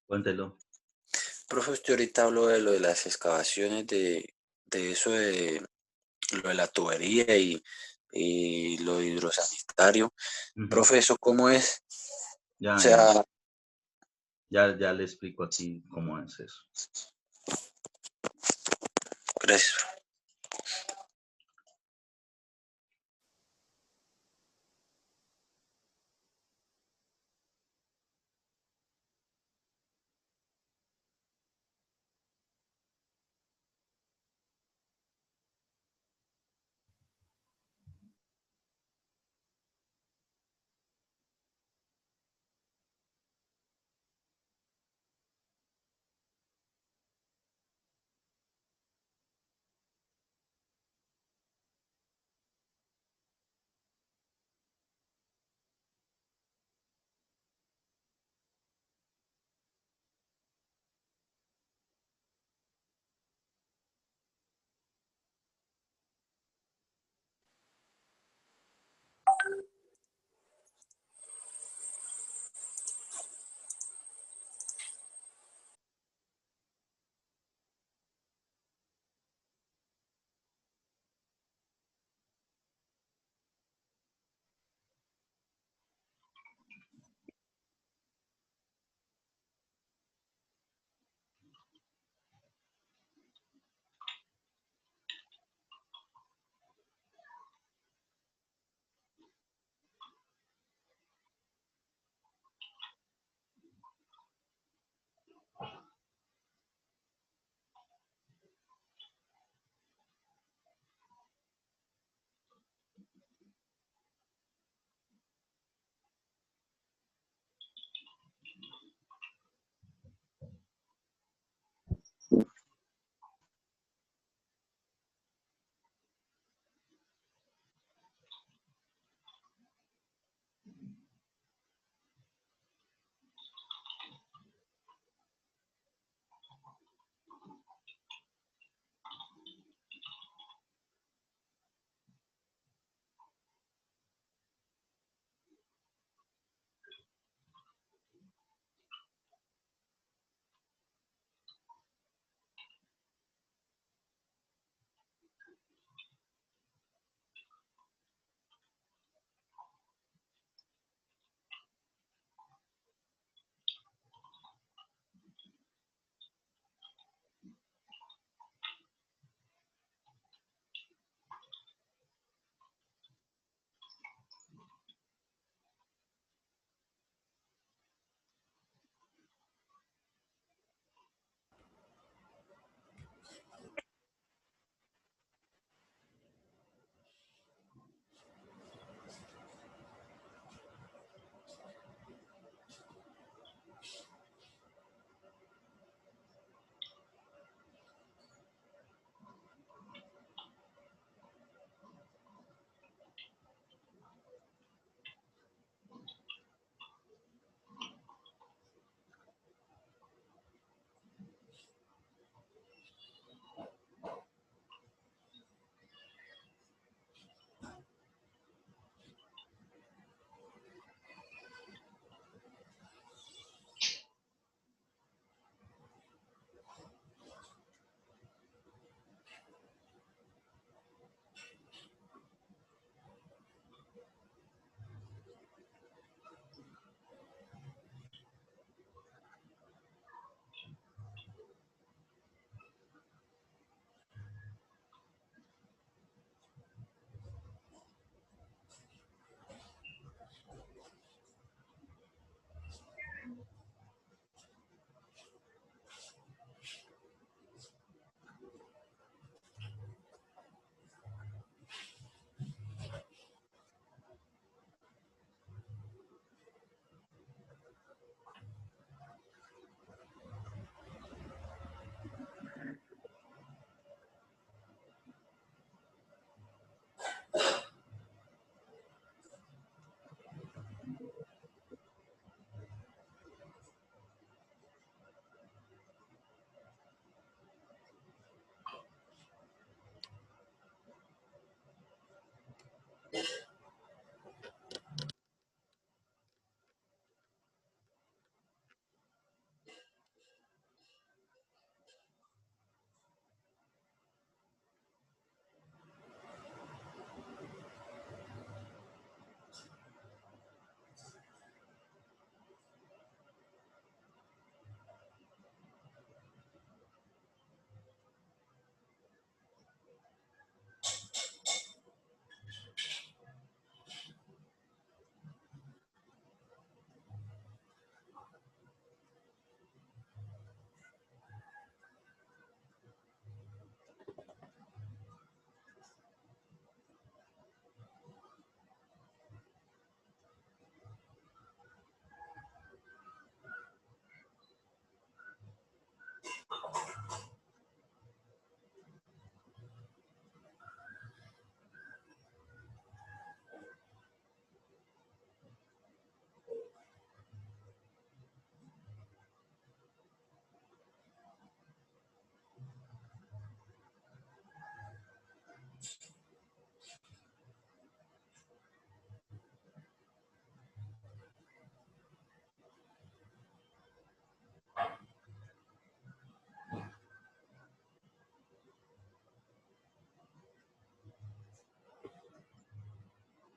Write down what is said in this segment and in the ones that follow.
Cuéntelo. Profe, usted ahorita habló de lo de las excavaciones, de eso de lo de la tubería y lo hidrosanitario. Ujú. Profe, ¿eso cómo es? O Ya, ya, sea, ya le explico aquí cómo es eso. gracias.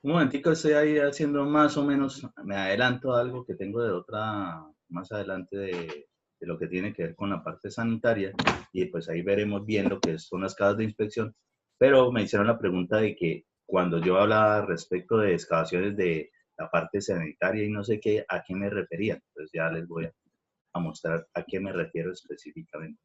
Un momentico, estoy ahí haciendo más o menos, me adelanto a algo que tengo de otra, más adelante de lo que tiene que ver con la parte sanitaria, y pues ahí veremos bien lo que son las casas de inspección. Pero me hicieron la pregunta de que cuando yo hablaba respecto de excavaciones de la parte sanitaria y no sé qué, ¿a qué me refería? Entonces ya les voy a mostrar a qué me refiero específicamente.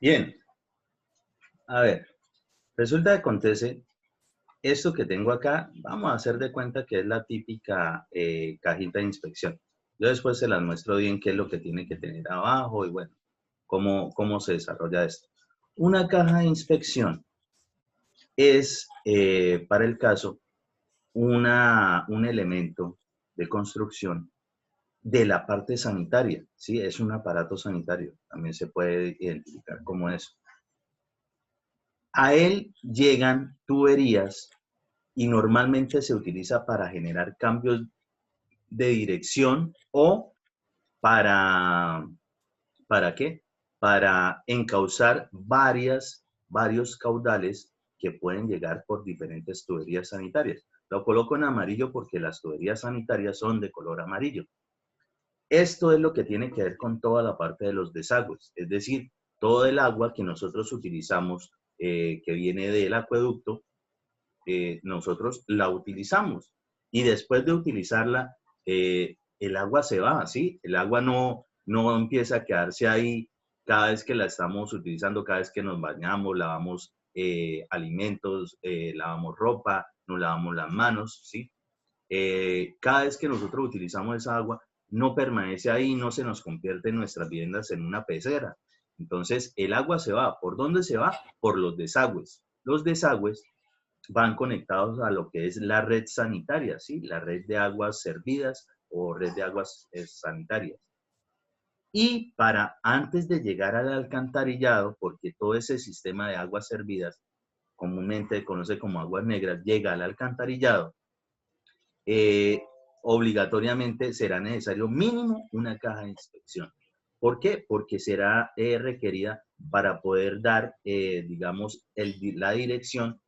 Bien, a ver, resulta que acontece esto que tengo acá, vamos a hacer de cuenta que es la típica cajita de inspección. Yo después se las muestro bien qué es lo que tiene que tener abajo y bueno, cómo se desarrolla esto. Una caja de inspección es, para el caso, un elemento de construcción de la parte sanitaria, ¿sí? Es un aparato sanitario, también se puede identificar como eso. A él llegan tuberías y normalmente se utiliza para generar cambios de dirección o para, ¿para qué? Para encauzar varios caudales que pueden llegar por diferentes tuberías sanitarias. Lo coloco en amarillo porque las tuberías sanitarias son de color amarillo. Esto es lo que tiene que ver con toda la parte de los desagües, es decir, todo el agua que nosotros utilizamos, que viene del acueducto, nosotros la utilizamos y después de utilizarla, el agua se va, ¿sí? El agua no empieza a quedarse ahí cada vez que la estamos utilizando, cada vez que nos bañamos, lavamos alimentos, lavamos ropa, nos lavamos las manos, ¿sí? Cada vez que nosotros utilizamos esa agua, no permanece ahí, no se nos convierte en nuestras viviendas en una pecera. Entonces, el agua se va. ¿Por dónde se va? Por los desagües. Los desagües van conectados a lo que es la red sanitaria, ¿sí? La red de aguas servidas o red de aguas sanitarias. Y para antes de llegar al alcantarillado, porque todo ese sistema de aguas servidas, comúnmente se conoce como aguas negras, llega al alcantarillado, obligatoriamente será necesario mínimo una caja de inspección. ¿Por qué? Porque será requerida para poder dar, digamos, la dirección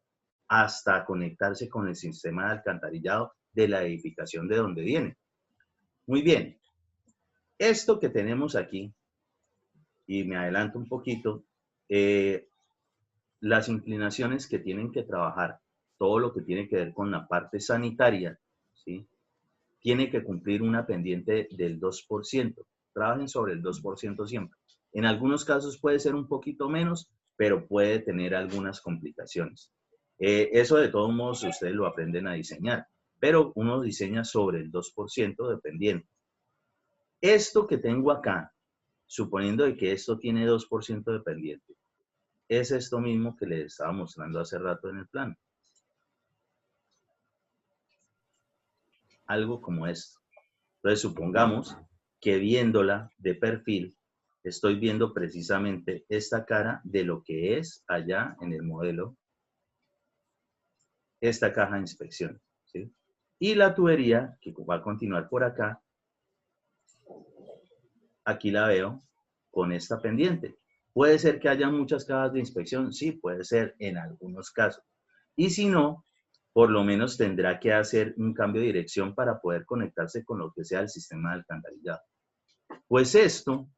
hasta conectarse con el sistema de alcantarillado de la edificación de donde viene. Muy bien. Esto que tenemos aquí, y me adelanto un poquito, las inclinaciones que tienen que trabajar, todo lo que tiene que ver con la parte sanitaria, ¿sí? Tiene que cumplir una pendiente del 2%. Trabajen sobre el 2% siempre. En algunos casos puede ser un poquito menos, pero puede tener algunas complicaciones. Eso de todos modos ustedes lo aprenden a diseñar, pero uno diseña sobre el 2% de pendiente. Esto que tengo acá, suponiendo de que esto tiene 2% de pendiente, es esto mismo que les estaba mostrando hace rato en el plano. Algo como esto. Entonces, supongamos que viéndola de perfil, estoy viendo precisamente esta cara de lo que es allá en el modelo, esta caja de inspección, ¿sí? Y la tubería, que va a continuar por acá, aquí la veo con esta pendiente. ¿Puede ser que haya muchas cajas de inspección? Sí, puede ser en algunos casos. Y si no, por lo menos tendrá que hacer un cambio de dirección para poder conectarse con lo que sea el sistema de alcantarillado. Pues esto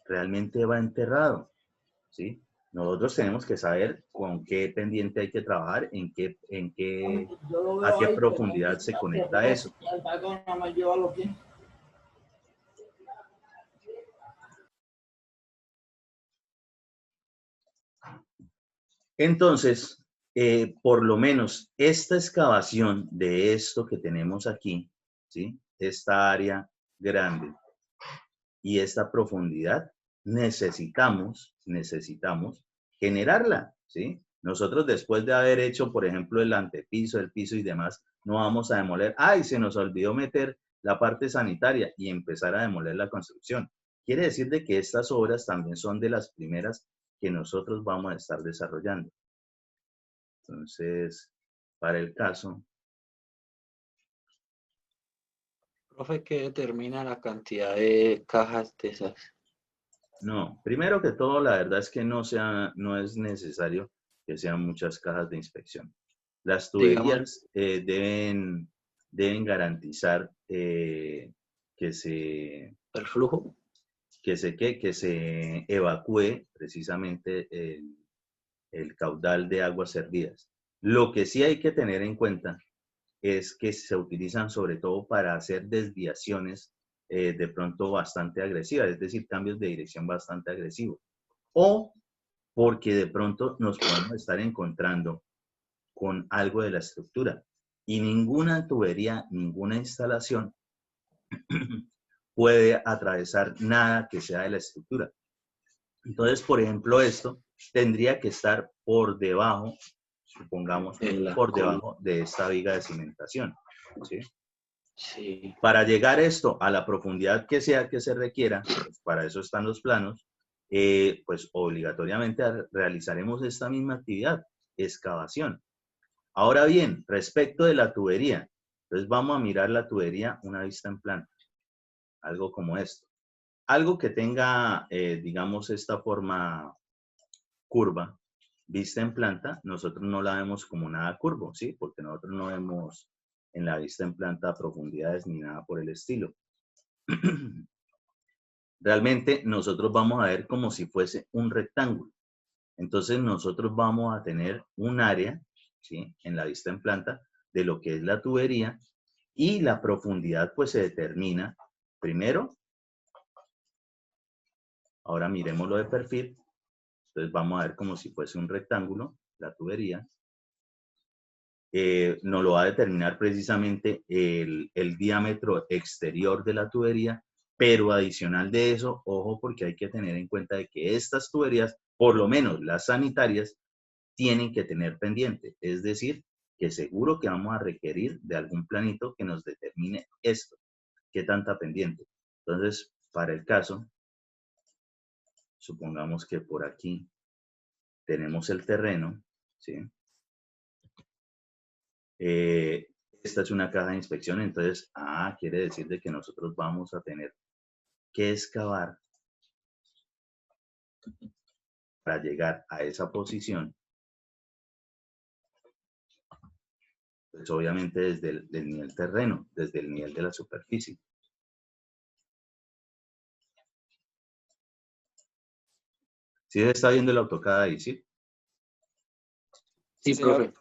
realmente va enterrado, ¿sí? Nosotros tenemos que saber con qué pendiente hay que trabajar, a qué profundidad se conecta eso. Entonces, por lo menos esta excavación de esto que tenemos aquí, ¿sí? Esta área grande y esta profundidad, necesitamos generarla, ¿sí? Nosotros después de haber hecho, por ejemplo, el antepiso, el piso y demás, no vamos a demoler, ¡ay! Se nos olvidó meter la parte sanitaria y empezar a demoler la construcción. Quiere decir de que estas obras también son de las primeras que nosotros vamos a estar desarrollando. Entonces, para el caso... Profe, ¿qué determina la cantidad de cajas de esas? No, primero que todo, la verdad es que no es necesario que sean muchas cajas de inspección. Las Digamos, tuberías deben garantizar que se, el flujo. que se evacúe precisamente el caudal de aguas servidas. Lo que sí hay que tener en cuenta es que se utilizan sobre todo para hacer desviaciones de pronto bastante agresivas, es decir, cambios de dirección bastante agresivos. O porque de pronto nos podemos estar encontrando con algo de la estructura y ninguna tubería, ninguna instalación puede atravesar nada que sea de la estructura. Entonces, por ejemplo, esto tendría que estar por debajo, supongamos, por debajo de esta viga de cimentación, ¿sí? Sí. Para llegar esto a la profundidad que sea que se requiera, pues para eso están los planos, pues obligatoriamente realizaremos esta misma actividad, excavación. Ahora bien, respecto de la tubería, entonces vamos a mirar la tubería una vista en plano, algo como esto. Algo que tenga, digamos, esta forma curva, vista en planta, nosotros no la vemos como nada curvo, ¿sí? Porque nosotros no vemos en la vista en planta profundidades ni nada por el estilo. Realmente nosotros vamos a ver como si fuese un rectángulo. Entonces nosotros vamos a tener un área, ¿sí? En la vista en planta de lo que es la tubería y la profundidad pues se determina primero. Ahora miremoslo de perfil. Entonces vamos a ver como si fuese un rectángulo, la tubería. Nos lo va a determinar precisamente el diámetro exterior de la tubería Pero adicional de eso, ojo, porque hay que tener en cuenta de que estas tuberías, por lo menos las sanitarias, tienen que tener pendiente. Es decir, que seguro que vamos a requerir de algún planito que nos determine esto, qué tanta pendiente. Entonces, para el caso, supongamos que por aquí tenemos el terreno, ¿sí? Esta es una caja de inspección, entonces, quiere decir de que nosotros vamos a tener que excavar para llegar a esa posición, pues obviamente desde el nivel terreno, desde el nivel de la superficie. ¿Sí se está viendo el AutoCAD ahí, sí? Sí, profe.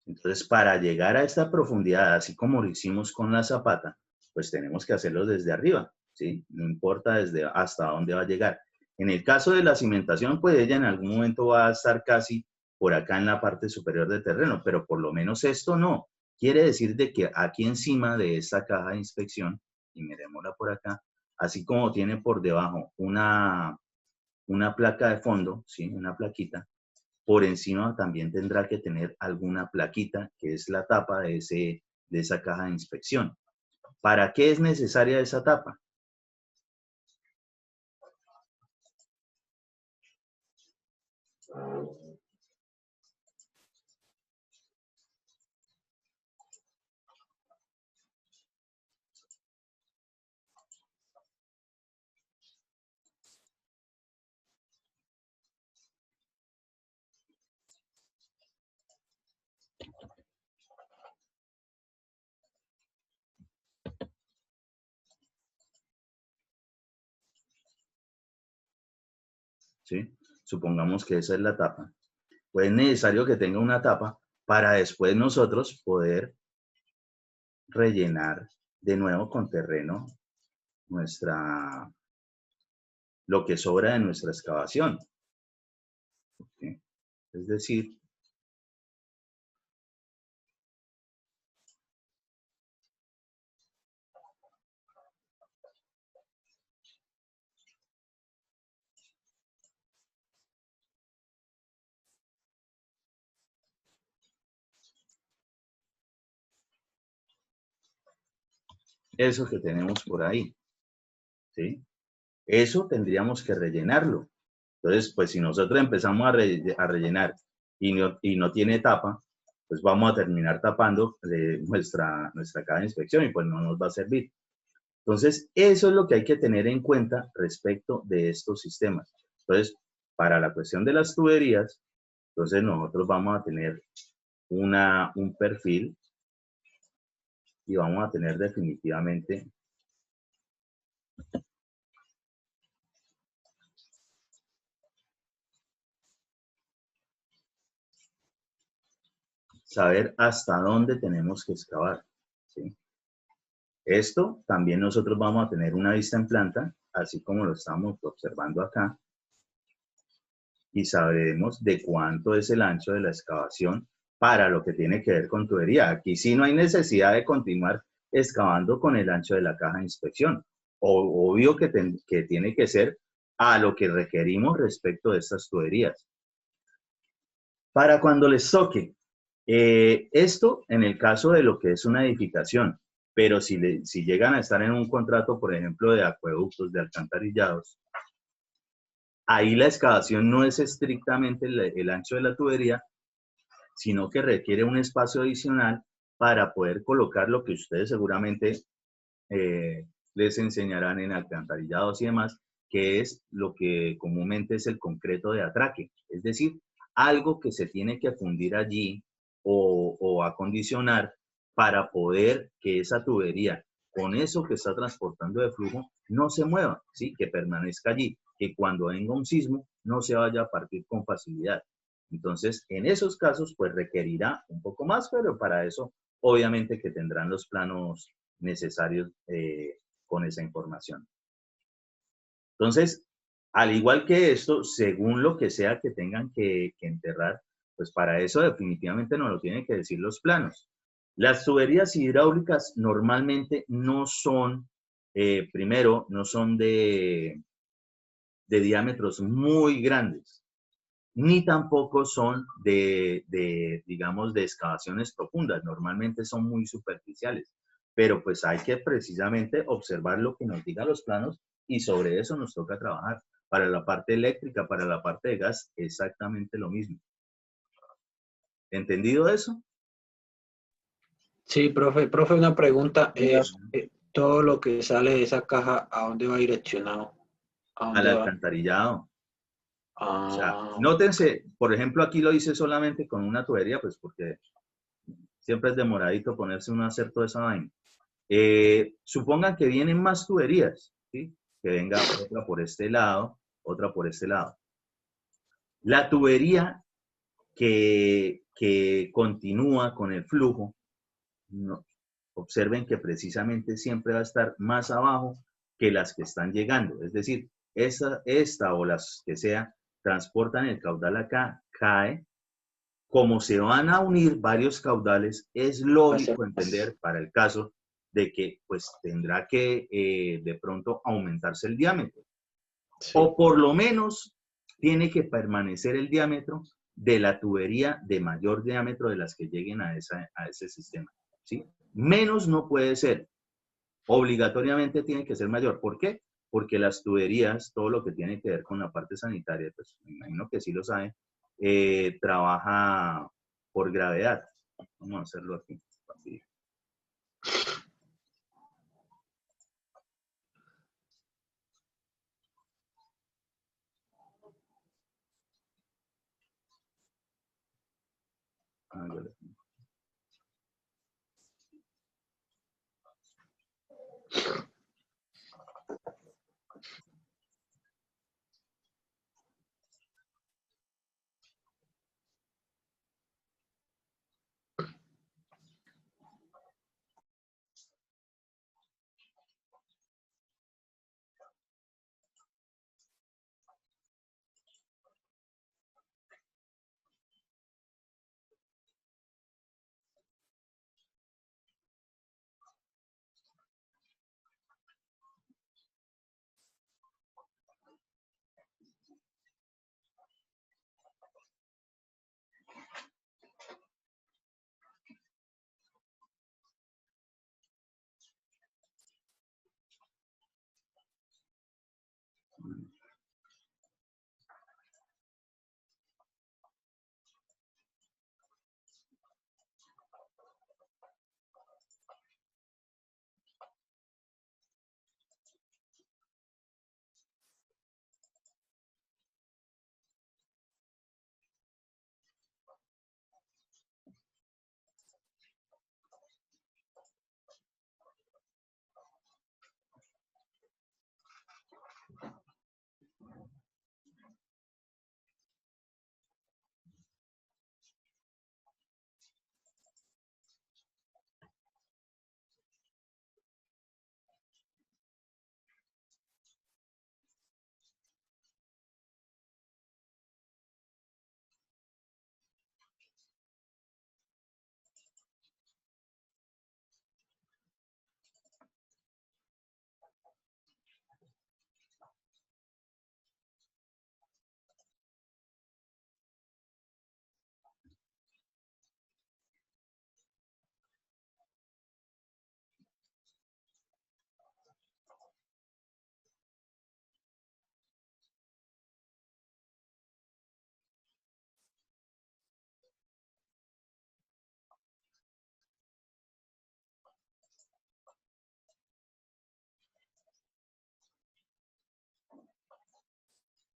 Entonces, para llegar a esta profundidad, así como lo hicimos con la zapata, pues tenemos que hacerlo desde arriba, ¿sí? No importa desde hasta dónde va a llegar. En el caso de la cimentación, pues ella en algún momento va a estar casi por acá en la parte superior del terreno, pero por lo menos esto no. Quiere decir de que aquí encima de esta caja de inspección, y miremosla por acá, así como tiene por debajo una placa de fondo, ¿sí? Una plaquita, por encima también tendrá que tener alguna plaquita, que es la tapa de esa caja de inspección. ¿Para qué es necesaria esa tapa? ¿Sí? Supongamos que esa es la tapa. Pues es necesario que tenga una tapa para después nosotros poder rellenar de nuevo con terreno lo que sobra de nuestra excavación. ¿Sí? Es decir, eso que tenemos por ahí, ¿sí? Eso tendríamos que rellenarlo. Entonces, pues si nosotros empezamos a rellenar y no tiene tapa, pues vamos a terminar tapando nuestra caja de inspección y pues no nos va a servir. Entonces, eso es lo que hay que tener en cuenta respecto de estos sistemas. Entonces, para la cuestión de las tuberías, entonces nosotros vamos a tener un perfil y vamos a tener definitivamente saber hasta dónde tenemos que excavar, ¿sí? Esto también nosotros vamos a tener una vista en planta, así como lo estamos observando acá, y sabremos de cuánto es el ancho de la excavación para lo que tiene que ver con tubería. Aquí sí no hay necesidad de continuar excavando con el ancho de la caja de inspección. Obvio que tiene que ser a lo que requerimos respecto de estas tuberías. Para cuando les toque, esto en el caso de lo que es una edificación, pero si llegan a estar en un contrato, por ejemplo, de acueductos, de alcantarillados, ahí la excavación no es estrictamente el ancho de la tubería, sino que requiere un espacio adicional para poder colocar lo que ustedes seguramente les enseñarán en alcantarillados y demás, que es lo que comúnmente es el concreto de atraque, es decir, algo que se tiene que fundir allí o acondicionar para poder que esa tubería, con eso que está transportando de flujo, no se mueva, ¿sí? Que permanezca allí, que cuando venga un sismo no se vaya a partir con facilidad. Entonces, en esos casos, pues requerirá un poco más, pero para eso, obviamente que tendrán los planos necesarios con esa información. Entonces, al igual que esto, según lo que sea que tengan que enterrar, pues para eso definitivamente nos lo tienen que decir los planos. Las tuberías hidráulicas normalmente no son, primero, no son de diámetros muy grandes, ni tampoco son digamos, de excavaciones profundas. Normalmente son muy superficiales, pero pues hay que precisamente observar lo que nos digan los planos y sobre eso nos toca trabajar. Para la parte eléctrica, para la parte de gas, exactamente lo mismo. ¿Entendido eso? Sí, profe, una pregunta. Todo lo que sale de esa caja, ¿a dónde va direccionado? ¿A Al dónde va? alcantarillado. O sea, Ah, nótense, por ejemplo, aquí lo hice solamente con una tubería, pues porque siempre es demoradito ponerse uno a hacer toda esa vaina. Supongan que vienen más tuberías, ¿sí? Que venga otra por este lado, otra por este lado. La tubería que continúa con el flujo, no, observen que precisamente siempre va a estar más abajo que las que están llegando. Es decir, esta o las que sea, transportan el caudal acá, cae. Como se van a unir varios caudales, es va a ser lógico más. entender para el caso de que pues tendrá que de pronto aumentarse el diámetro. O Sí. por lo menos tiene que permanecer el diámetro de la tubería de mayor diámetro de las que lleguen a ese sistema. ¿Sí? Menos no puede ser. Obligatoriamente tiene que ser mayor. ¿Por qué? Porque las tuberías, todo lo que tiene que ver con la parte sanitaria, pues me imagino que sí lo saben, trabaja por gravedad. Vamos a hacerlo aquí.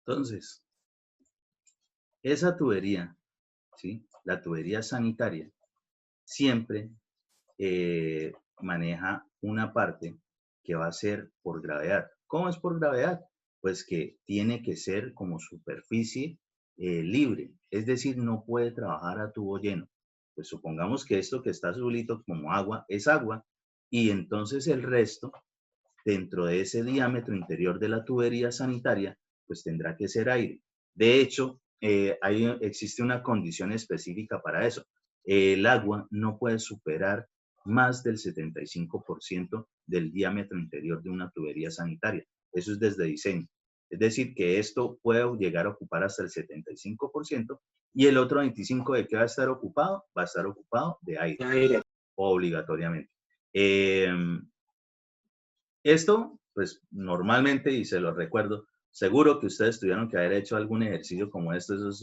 Entonces, esa tubería, ¿sí? La tubería sanitaria, siempre maneja una parte que va a ser por gravedad. ¿Cómo es por gravedad? Pues que tiene que ser como superficie libre, es decir, no puede trabajar a tubo lleno. Pues supongamos que esto que está azulito como agua es agua y entonces el resto dentro de ese diámetro interior de la tubería sanitaria pues tendrá que ser aire. De hecho, existe una condición específica para eso. el agua no puede superar más del 75% del diámetro interior de una tubería sanitaria. Eso es desde diseño. Es decir, que esto puede llegar a ocupar hasta el 75% y el otro 25% de qué va a estar ocupado de aire, obligatoriamente. Esto, pues normalmente, y se lo recuerdo, seguro que ustedes tuvieron que haber hecho algún ejercicio como esto. Eso es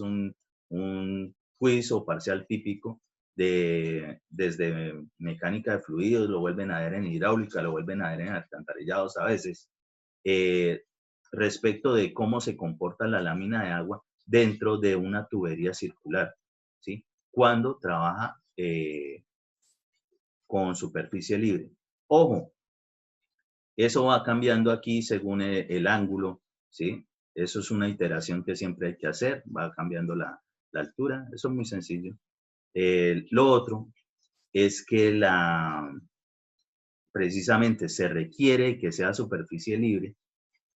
un quiz o parcial típico desde mecánica de fluidos, lo vuelven a ver en hidráulica, lo vuelven a ver en alcantarillados a veces, respecto de cómo se comporta la lámina de agua dentro de una tubería circular, ¿sí? Cuando trabaja con superficie libre. Ojo, eso va cambiando aquí según el ángulo, ¿sí? Eso es una iteración que siempre hay que hacer, va cambiando la altura, eso es muy sencillo. Lo otro es que precisamente se requiere que sea superficie libre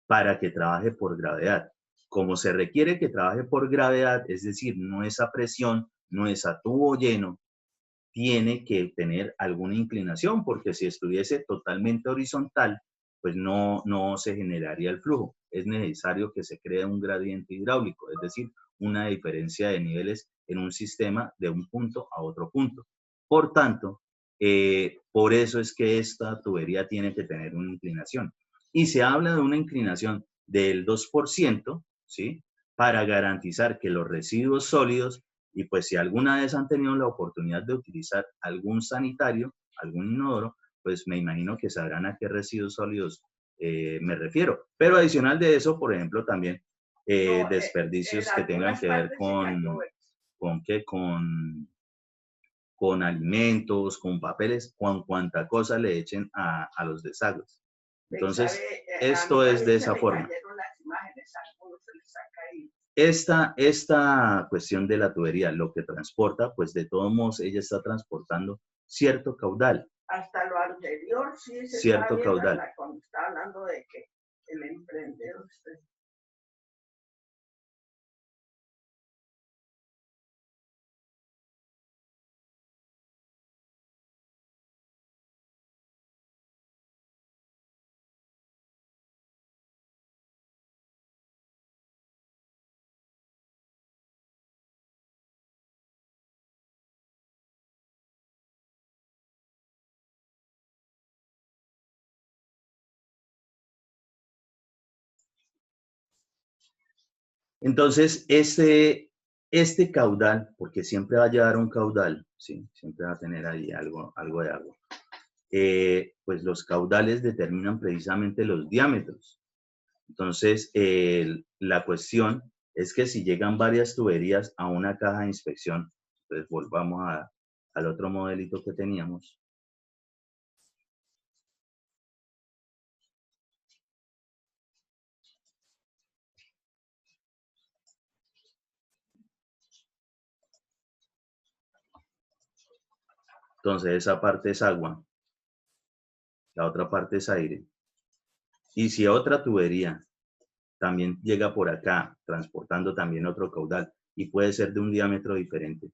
para que trabaje por gravedad. Como se requiere que trabaje por gravedad, es decir, no es a presión, no es a tubo lleno, tiene que tener alguna inclinación, porque si estuviese totalmente horizontal, pues no se generaría el flujo. Es necesario que se cree un gradiente hidráulico, es decir, una diferencia de niveles en un sistema de un punto a otro punto. Por tanto, por eso es que esta tubería tiene que tener una inclinación. Y se habla de una inclinación del 2%, ¿sí? Para garantizar que los residuos sólidos, y pues si alguna vez han tenido la oportunidad de utilizar algún sanitario, algún inodoro, pues me imagino que sabrán a qué residuos sólidos me refiero. Pero adicional de eso, por ejemplo, también desperdicios que tengan que ver con alimentos, con papeles, con cuanta cosa le echen a los desagües. Entonces, esto es de esa forma. Esta cuestión de la tubería, lo que transporta, pues de todos modos ella está transportando cierto caudal. Hasta lo anterior, sí, se cierto está caudal. Cuando está hablando de que el emprendedor... Entonces, este caudal, porque siempre va a llevar un caudal, ¿sí? Siempre va a tener ahí algo de agua. Pues los caudales determinan precisamente los diámetros. Entonces, la cuestión es que si llegan varias tuberías a una caja de inspección, pues volvamos al otro modelito que teníamos. Entonces, esa parte es agua, la otra parte es aire. Y si otra tubería también llega por acá, transportando también otro caudal, y puede ser de un diámetro diferente,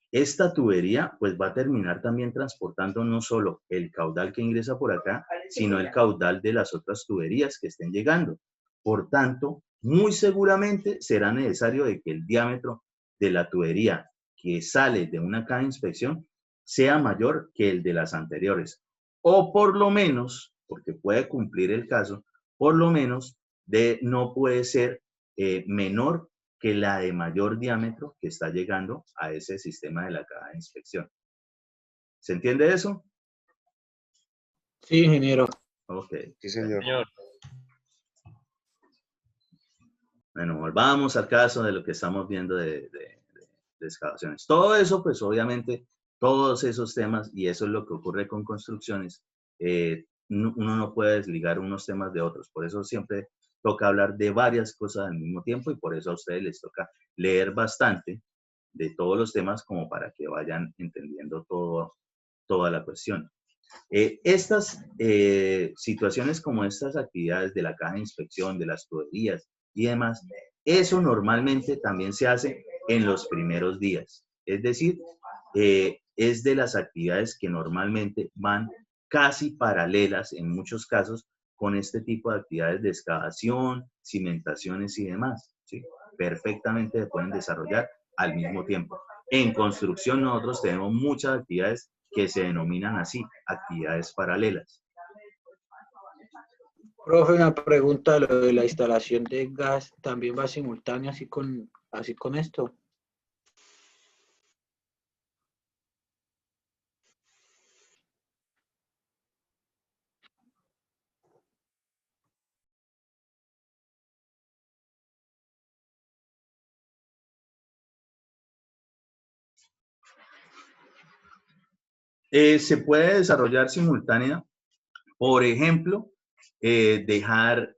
esta tubería pues va a terminar también transportando no solo el caudal que ingresa por acá, sino el caudal de las otras tuberías que estén llegando. Por tanto, muy seguramente será necesario de que el diámetro de la tubería que sale de una caja de inspección sea mayor que el de las anteriores. O por lo menos, porque puede cumplir el caso, por lo menos no puede ser menor que la de mayor diámetro que está llegando a ese sistema de la caja de inspección. ¿Se entiende eso? Sí, ingeniero. Ok. Sí, señor. Bueno, volvamos al caso de lo que estamos viendo de excavaciones. Todo eso, pues obviamente, todos esos temas, y eso es lo que ocurre con construcciones, uno no puede desligar unos temas de otros. Por eso siempre toca hablar de varias cosas al mismo tiempo y por eso a ustedes les toca leer bastante de todos los temas como para que vayan entendiendo toda la cuestión. Estas situaciones como estas actividades de la caja de inspección, de las tuberías y demás, eso normalmente también se hace en los primeros días. Es decir, es de las actividades que normalmente van casi paralelas en muchos casos con este tipo de actividades de excavación, cimentaciones y demás, ¿sí? Perfectamente se pueden desarrollar al mismo tiempo. En construcción nosotros tenemos muchas actividades que se denominan así, actividades paralelas. Profe, una pregunta, lo de la instalación de gas también va simultáneo así con esto. Se puede desarrollar simultánea, por ejemplo, dejar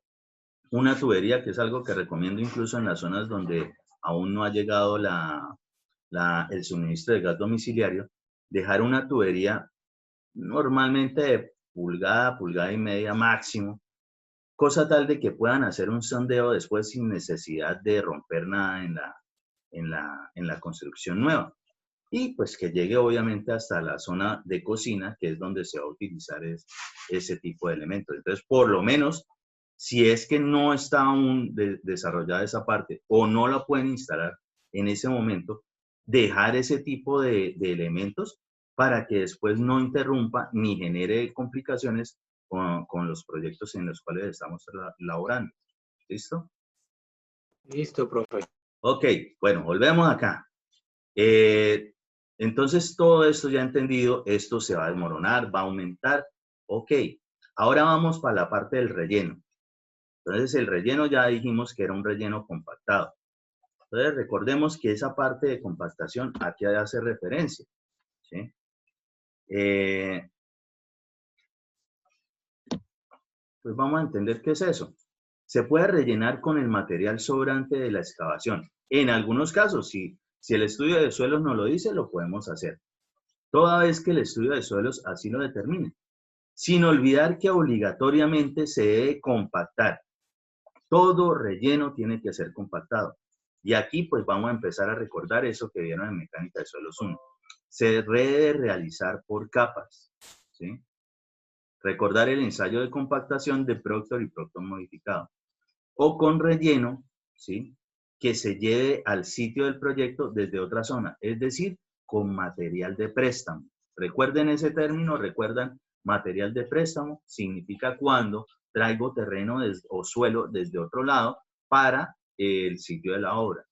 una tubería, que es algo que recomiendo incluso en las zonas donde aún no ha llegado el suministro de gas domiciliario, dejar una tubería normalmente de pulgada, pulgada y media máximo, cosa tal de que puedan hacer un sondeo después sin necesidad de romper nada en la construcción nueva. Y pues que llegue obviamente hasta la zona de cocina, que es donde se va a utilizar ese tipo de elementos. Entonces, por lo menos, si es que no está aún desarrollada esa parte o no la pueden instalar en ese momento, dejar ese tipo de elementos para que después no interrumpa ni genere complicaciones con los proyectos en los cuales estamos laborando. ¿Listo? Listo, profe. Ok, bueno, volvemos acá. Entonces, todo esto ya entendido, esto se va a desmoronar, va a aumentar. Ok, ahora vamos para la parte del relleno. Entonces, el relleno ya dijimos que era un relleno compactado. Entonces, recordemos que esa parte de compactación aquí hace referencia, ¿sí? Pues vamos a entender qué es eso. Se puede rellenar con el material sobrante de la excavación. En algunos casos, si el estudio de suelos nos lo dice, lo podemos hacer. Toda vez que el estudio de suelos así lo determine. Sin olvidar que obligatoriamente se debe compactar. Todo relleno tiene que ser compactado. Y aquí pues vamos a empezar a recordar eso que vieron en Mecánica de Suelos 1. Se debe realizar por capas, ¿sí? Recordar el ensayo de compactación de Proctor y Proctor modificado. O con relleno, ¿sí? Que se lleve al sitio del proyecto desde otra zona, es decir, con material de préstamo. Recuerden ese término, recuerdan, material de préstamo significa cuando traigo terreno o suelo desde otro lado para el sitio de la obra.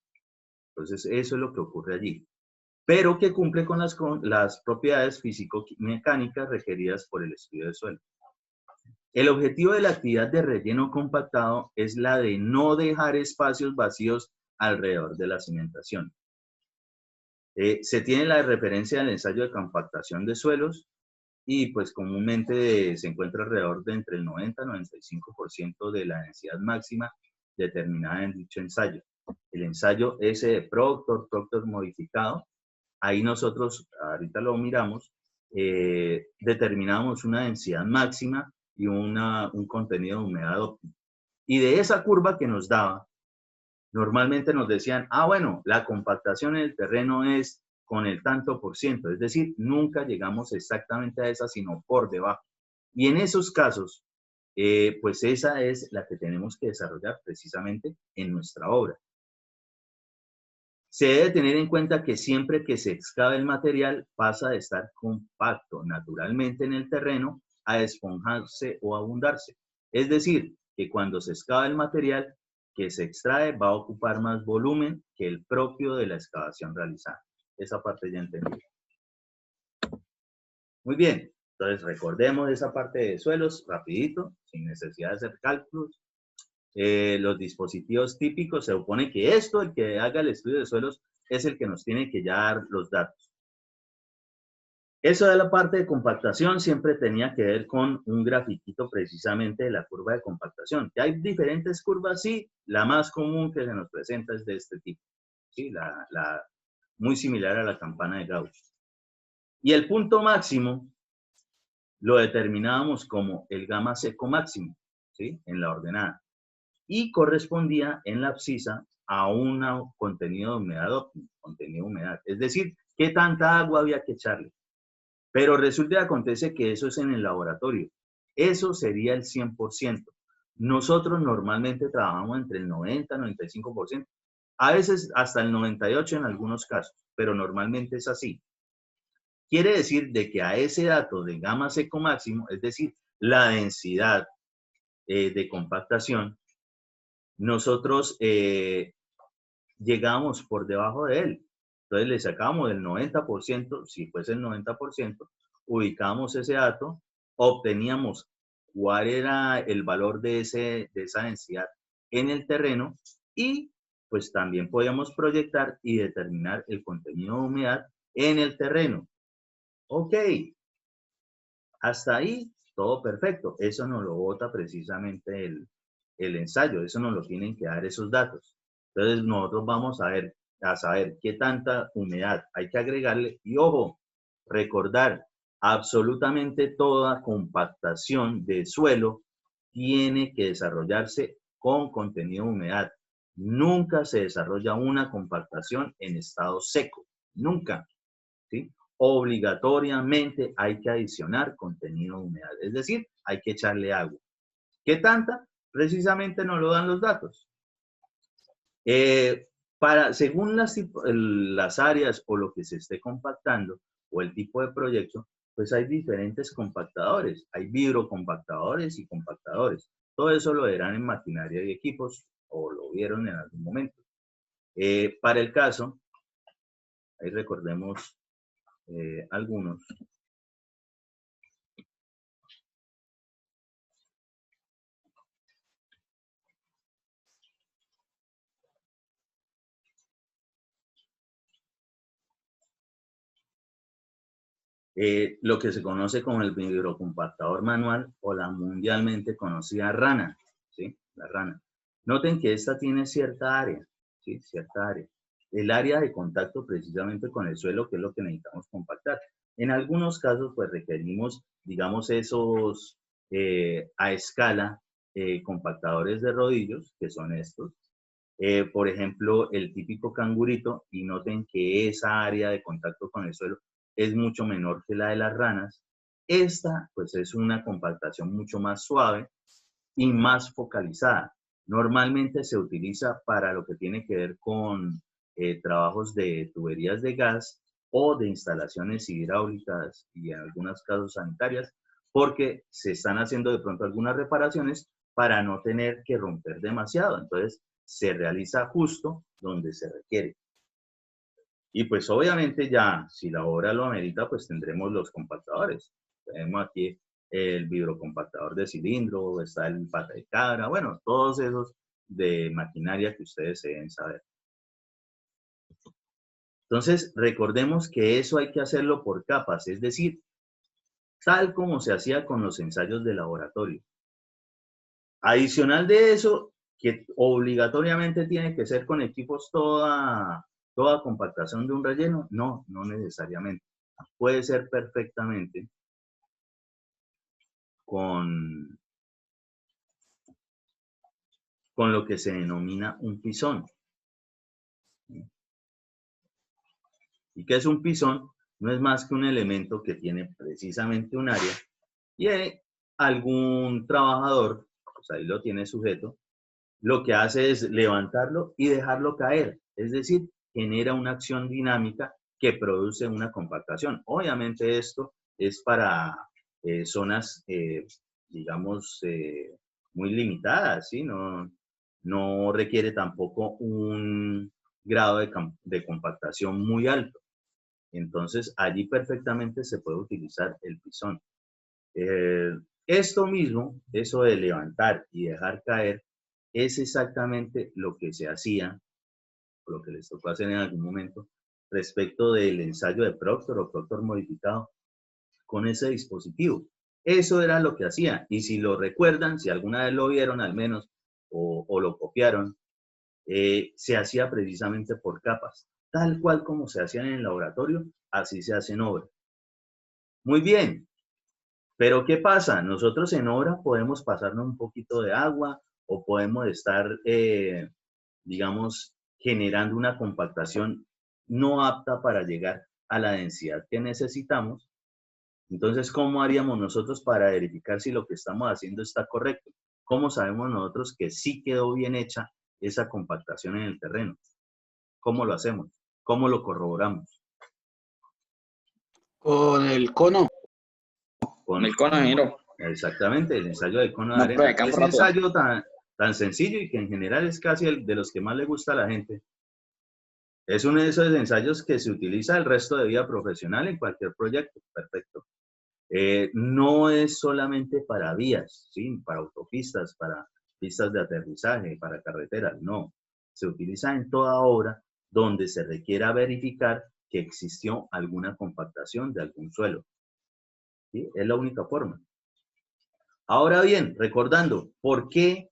Entonces, eso es lo que ocurre allí. Pero que cumple con las propiedades físico-mecánicas requeridas por el estudio de suelo. El objetivo de la actividad de relleno compactado es la de no dejar espacios vacíos alrededor de la cimentación. Se tiene la referencia del ensayo de compactación de suelos y pues comúnmente se encuentra alrededor de entre el 90 y 95% de la densidad máxima determinada en dicho ensayo. El ensayo ese de Proctor modificado, ahí nosotros, ahorita lo miramos, determinamos una densidad máxima y un contenido de humedad óptimo. Y de esa curva que nos daba, normalmente nos decían, bueno, la compactación en el terreno es con el tanto por ciento, es decir, nunca llegamos exactamente a esa, sino por debajo. Y en esos casos, pues esa es la que tenemos que desarrollar precisamente en nuestra obra. Se debe tener en cuenta que siempre que se excava el material pasa de estar compacto naturalmente en el terreno a esponjarse o abundarse. Es decir, que cuando se excava el material que se extrae va a ocupar más volumen que el propio de la excavación realizada. Esa parte ya entendí. Muy bien, entonces recordemos esa parte de suelos rapidito, sin necesidad de hacer cálculos. Los dispositivos típicos, se supone que esto, el que haga el estudio de suelos, es el que nos tiene que ya dar los datos. Eso de la parte de compactación siempre tenía que ver con un grafiquito precisamente de la curva de compactación. Que hay diferentes curvas, sí, la más común que se nos presenta es de este tipo, ¿sí? Muy similar a la campana de Gauss. Y el punto máximo lo determinábamos como el gamma seco máximo, ¿sí? En la ordenada. Y correspondía en la abscisa a un contenido de humedad óptimo, contenido de humedad. Es decir, qué tanta agua había que echarle. Pero resulta y acontece que eso es en el laboratorio. Eso sería el 100%. Nosotros normalmente trabajamos entre el 90 y 95%, a veces hasta el 98% en algunos casos, pero normalmente es así. Quiere decir de que a ese dato de gamma seco máximo, es decir, la densidad de compactación, nosotros llegamos por debajo de él. Entonces le sacamos el 90%, si fuese el 90%, ubicamos ese dato, obteníamos cuál era el valor de esa densidad en el terreno y pues también podíamos proyectar y determinar el contenido de humedad en el terreno. Ok, hasta ahí todo perfecto. Eso nos lo bota precisamente el ensayo, eso nos lo tienen que dar esos datos. Entonces nosotros vamos a saber qué tanta humedad hay que agregarle y ojo, recordar, absolutamente toda compactación de suelo tiene que desarrollarse con contenido de humedad. Nunca se desarrolla una compactación en estado seco, nunca, ¿sí? Obligatoriamente hay que adicionar contenido de humedad, es decir, hay que echarle agua. ¿Qué tanta? Precisamente nos lo dan los datos. Según las áreas o lo que se esté compactando o el tipo de proyecto, pues hay diferentes compactadores. Hay vidrocompactadores y compactadores. Todo eso lo verán en maquinaria y equipos o lo vieron en algún momento. Para el caso, ahí recordemos algunos. Lo que se conoce como el vidrocompactador manual o la mundialmente conocida rana, ¿sí? La rana. Noten que esta tiene cierta área, ¿sí? Cierta área. El área de contacto precisamente con el suelo, que es lo que necesitamos compactar. En algunos casos, pues requerimos, digamos, esos a escala compactadores de rodillos, que son estos. Por ejemplo, el típico cangurito, y noten que esa área de contacto con el suelo es mucho menor que la de las ranas. Esta, pues, es una compactación mucho más suave y más focalizada. Normalmente se utiliza para lo que tiene que ver con trabajos de tuberías de gas o de instalaciones hidráulicas y en algunos casos sanitarias, porque se están haciendo de pronto algunas reparaciones para no tener que romper demasiado. Entonces, se realiza justo donde se requiere. Y pues obviamente ya, si la obra lo amerita, pues tendremos los compactadores. Tenemos aquí el vidrocompactador de cilindro, está el pata de cabra, bueno, todos esos de maquinaria que ustedes deben saber. Entonces, recordemos que eso hay que hacerlo por capas, es decir, tal como se hacía con los ensayos de laboratorio. Adicional de eso, que obligatoriamente tiene que ser con equipos toda compactación de un relleno, no necesariamente. Puede ser perfectamente con lo que se denomina un pisón. ¿Y qué es un pisón? No es más que un elemento que tiene precisamente un área y algún trabajador, pues ahí lo tiene sujeto, lo que hace es levantarlo y dejarlo caer. Es decir, genera una acción dinámica que produce una compactación. Obviamente esto es para zonas, digamos, muy limitadas, ¿sí? No requiere tampoco un grado de compactación muy alto. Entonces, allí perfectamente se puede utilizar el pisón. Esto mismo, eso de levantar y dejar caer, es exactamente lo que se hacía, o lo que les tocó hacer en algún momento, respecto del ensayo de Proctor o Proctor modificado con ese dispositivo. Eso era lo que hacía. Y si lo recuerdan, si alguna vez lo vieron al menos, o lo copiaron, se hacía precisamente por capas. Tal cual como se hacían en el laboratorio, así se hace en obra. Muy bien, pero ¿qué pasa? Nosotros en obra podemos pasarnos un poquito de agua o podemos estar, digamos, generando una compactación no apta para llegar a la densidad que necesitamos. Entonces, ¿cómo haríamos nosotros para verificar si lo que estamos haciendo está correcto? ¿Cómo sabemos nosotros que sí quedó bien hecha esa compactación en el terreno? ¿Cómo lo hacemos? ¿Cómo lo corroboramos? Con el cono. Con el cono, ingeniero. Exactamente, el ensayo del cono de Una arena. prueba de campo Ese rápida. ensayo tan sencillo y que en general es casi el de los que más le gusta a la gente. Es uno de esos ensayos que se utiliza el resto de vida profesional en cualquier proyecto. Perfecto. No es solamente para vías, ¿sí? Para autopistas, para pistas de aterrizaje, para carreteras, no. Se utiliza en toda obra donde se requiera verificar que existió alguna compactación de algún suelo. ¿Sí? Es la única forma. Ahora bien, recordando, ¿por qué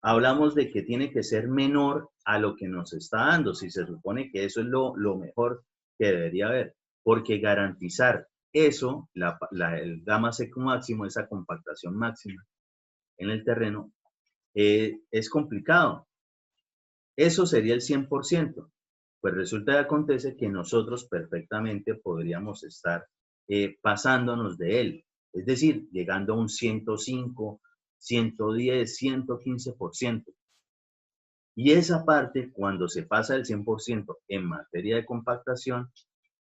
hablamos de que tiene que ser menor a lo que nos está dando? Si se supone que eso es lo mejor que debería haber. Porque garantizar eso, el gamma seco máximo, esa compactación máxima en el terreno, es complicado. Eso sería el 100%. Pues resulta y acontece que nosotros perfectamente podríamos estar pasándonos de él. Es decir, llegando a un 105, 110, 115%. Y esa parte, cuando se pasa del 100% en materia de compactación,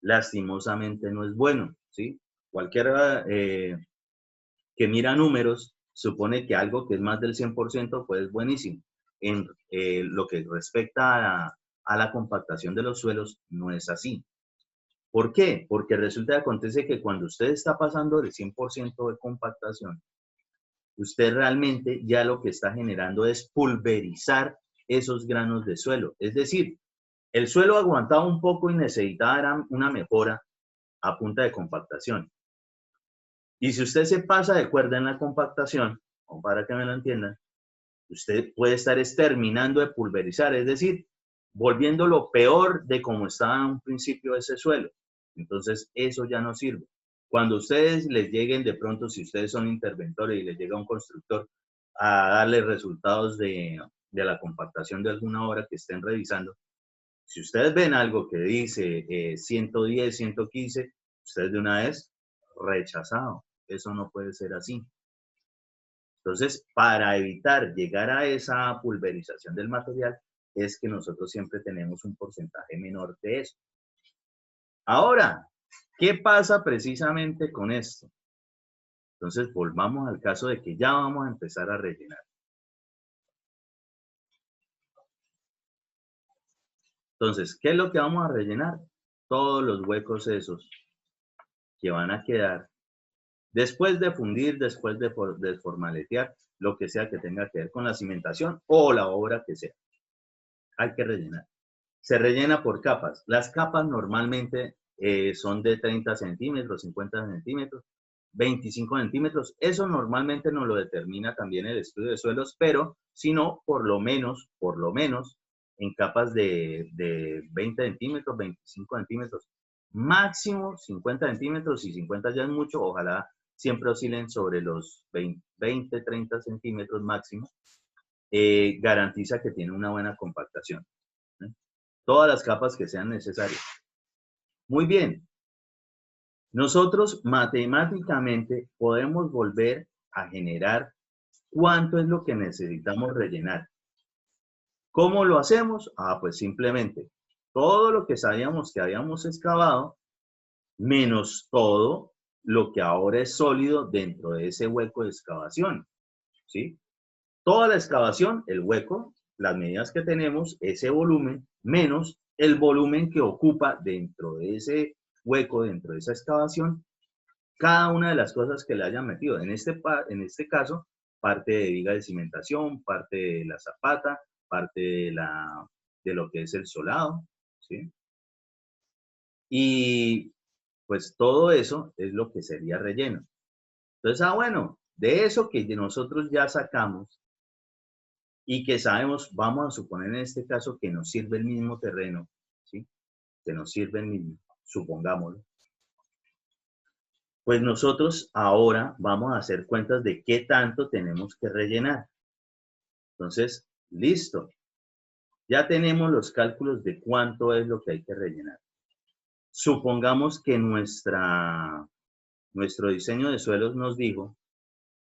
lastimosamente no es bueno, ¿sí? Cualquiera que mira números supone que algo que es más del 100% pues es buenísimo. En lo que respecta a la compactación de los suelos, no es así. ¿Por qué? Porque resulta que acontece que cuando usted está pasando del 100% de compactación, usted realmente ya lo que está generando es pulverizar esos granos de suelo. Es decir, el suelo aguantaba un poco y necesitaba una mejora a punta de compactación. Y si usted se pasa de cuerda en la compactación, o para que me lo entiendan, usted puede estar terminando de pulverizar, es decir, volviendo lo peor de como estaba en un principio ese suelo. Entonces, eso ya no sirve. Cuando ustedes les lleguen de pronto, si ustedes son interventores y les llega un constructor a darle resultados de la compactación de alguna obra que estén revisando, si ustedes ven algo que dice 110, 115, ustedes de una vez rechazado. Eso no puede ser así. Entonces, para evitar llegar a esa pulverización del material, es que nosotros siempre tenemos un porcentaje menor de eso. Ahora, ¿qué pasa precisamente con esto? Entonces, volvamos al caso de que ya vamos a empezar a rellenar. Entonces, ¿qué es lo que vamos a rellenar? Todos los huecos esos que van a quedar después de fundir, después de formaletear, lo que sea que tenga que ver con la cimentación o la obra que sea. Hay que rellenar. Se rellena por capas. Las capas normalmente son de 30 centímetros, 50 centímetros, 25 centímetros. Eso normalmente nos lo determina también el estudio de suelos, pero si no, por lo menos, en capas de 20 centímetros, 25 centímetros, máximo 50 centímetros, y 50 ya es mucho, ojalá siempre oscilen sobre los 20, 30 centímetros máximo, garantiza que tiene una buena compactación. Todas las capas que sean necesarias. Muy bien. Nosotros matemáticamente podemos volver a generar cuánto es lo que necesitamos rellenar. ¿Cómo lo hacemos? Pues simplemente todo lo que sabíamos que habíamos excavado, menos todo lo que ahora es sólido dentro de ese hueco de excavación, ¿sí? Toda la excavación, el hueco, las medidas que tenemos, ese volumen, menos el volumen que ocupa dentro de ese hueco, dentro de esa excavación, cada una de las cosas que le hayan metido. En este caso, parte de viga de cimentación, parte de la zapata, parte de lo que es el solado, ¿sí? Y pues todo eso es lo que sería relleno. Entonces, bueno, de eso que nosotros ya sacamos y que sabemos, vamos a suponer en este caso que nos sirve el mismo terreno, ¿sí? Que nos sirve el mismo, supongámoslo. Pues nosotros ahora vamos a hacer cuentas de qué tanto tenemos que rellenar. Entonces, listo. Ya tenemos los cálculos de cuánto es lo que hay que rellenar. supongamos que nuestro diseño de suelos nos dijo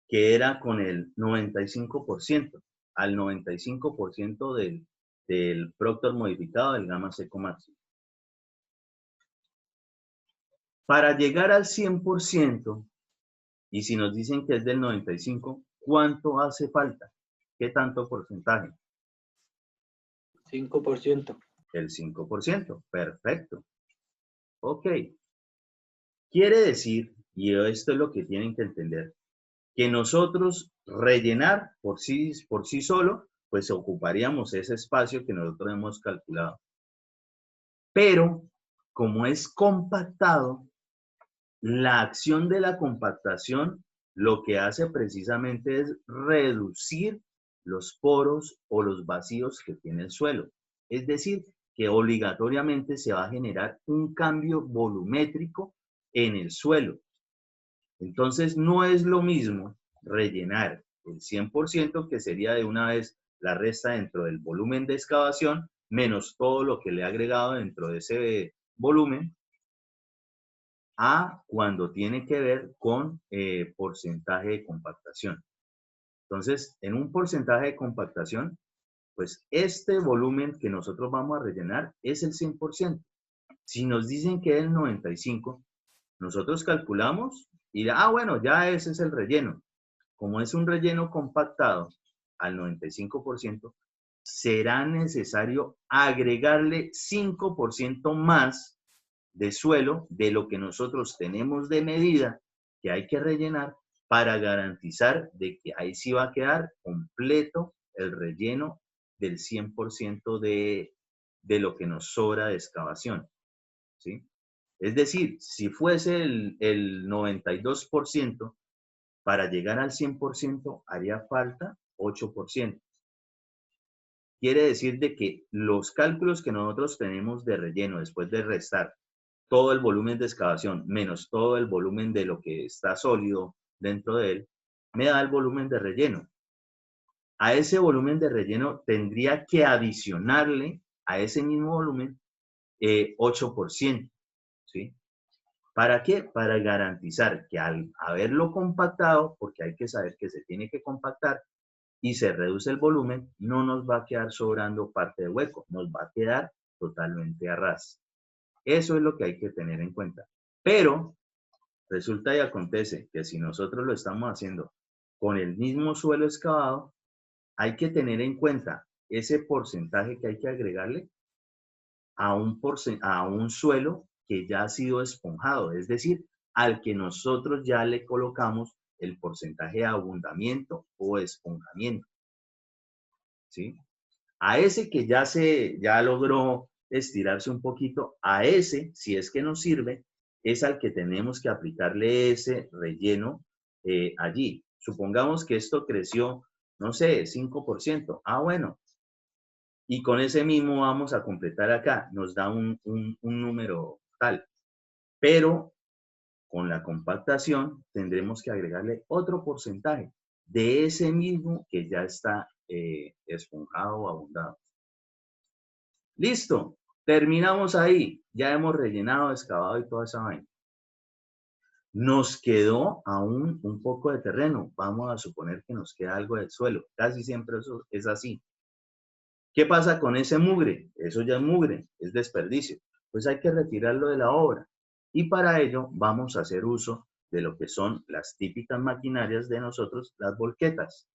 que era con el 95%, al 95% del Proctor modificado del gamma seco máximo. Para llegar al 100%, y si nos dicen que es del 95%, ¿cuánto hace falta? ¿Qué tanto porcentaje? 5%. El 5%. Perfecto. Ok. Quiere decir, y esto es lo que tienen que entender, que nosotros rellenar por sí solo, pues ocuparíamos ese espacio que nosotros hemos calculado. Pero, como es compactado, la acción de la compactación lo que hace precisamente es reducir los poros o los vacíos que tiene el suelo. Es decir, que obligatoriamente se va a generar un cambio volumétrico en el suelo. Entonces, no es lo mismo rellenar el 100%, que sería de una vez la resta dentro del volumen de excavación, menos todo lo que le he agregado dentro de ese volumen, a cuando tiene que ver con porcentaje de compactación. Entonces, en un porcentaje de compactación, pues este volumen que nosotros vamos a rellenar es el 100%. Si nos dicen que es el 95%, nosotros calculamos y, bueno, ya ese es el relleno. Como es un relleno compactado al 95%, será necesario agregarle 5% más de suelo de lo que nosotros tenemos de medida que hay que rellenar para garantizar de que ahí sí va a quedar completo el relleno del 100% de lo que nos sobra de excavación, ¿sí? Es decir, si fuese el 92%, para llegar al 100% haría falta 8%. Quiere decir de que los cálculos que nosotros tenemos de relleno después de restar todo el volumen de excavación menos todo el volumen de lo que está sólido dentro de él, me da el volumen de relleno. A ese volumen de relleno tendría que adicionarle a ese mismo volumen 8%, ¿sí? ¿Para qué? Para garantizar que al haberlo compactado, porque hay que saber que se tiene que compactar y se reduce el volumen, no nos va a quedar sobrando parte de hueco, nos va a quedar totalmente a ras. Eso es lo que hay que tener en cuenta. Pero resulta y acontece que si nosotros lo estamos haciendo con el mismo suelo excavado, hay que tener en cuenta ese porcentaje que hay que agregarle a un suelo que ya ha sido esponjado, es decir, al que nosotros ya le colocamos el porcentaje de abundamiento o esponjamiento, ¿sí? A ese que ya logró estirarse un poquito, a ese, si es que nos sirve, es al que tenemos que aplicarle ese relleno allí. Supongamos que esto creció, no sé, 5%. Bueno. Y con ese mismo vamos a completar acá. Nos da un número tal. Pero con la compactación tendremos que agregarle otro porcentaje de ese mismo que ya está esponjado o abundado. Listo, terminamos ahí. Ya hemos rellenado, excavado y toda esa vaina. Nos quedó aún un poco de terreno. Vamos a suponer que nos queda algo del suelo. Casi siempre eso es así. ¿Qué pasa con ese mugre? Eso ya es mugre, es desperdicio. Pues hay que retirarlo de la obra. Y para ello vamos a hacer uso de lo que son las típicas maquinarias de nosotros, las volquetas.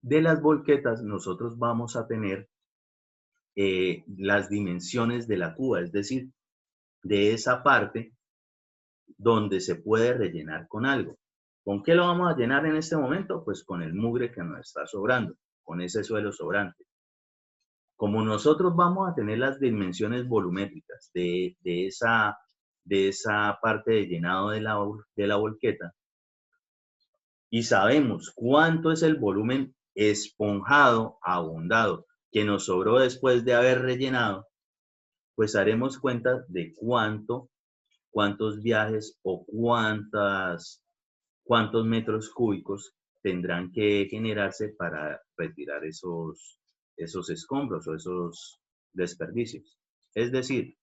De las volquetas nosotros vamos a tener las dimensiones de la cuba, es decir, de esa parte donde se puede rellenar con algo. ¿Con qué lo vamos a llenar en este momento? Pues con el mugre que nos está sobrando, con ese suelo sobrante. Como nosotros vamos a tener las dimensiones volumétricas de esa parte de llenado de la volqueta y sabemos cuánto es el volumen esponjado, abundado, que nos sobró después de haber rellenado, pues haremos cuenta de cuántos viajes o cuántos metros cúbicos tendrán que generarse para retirar esos escombros o esos desperdicios. Es decir,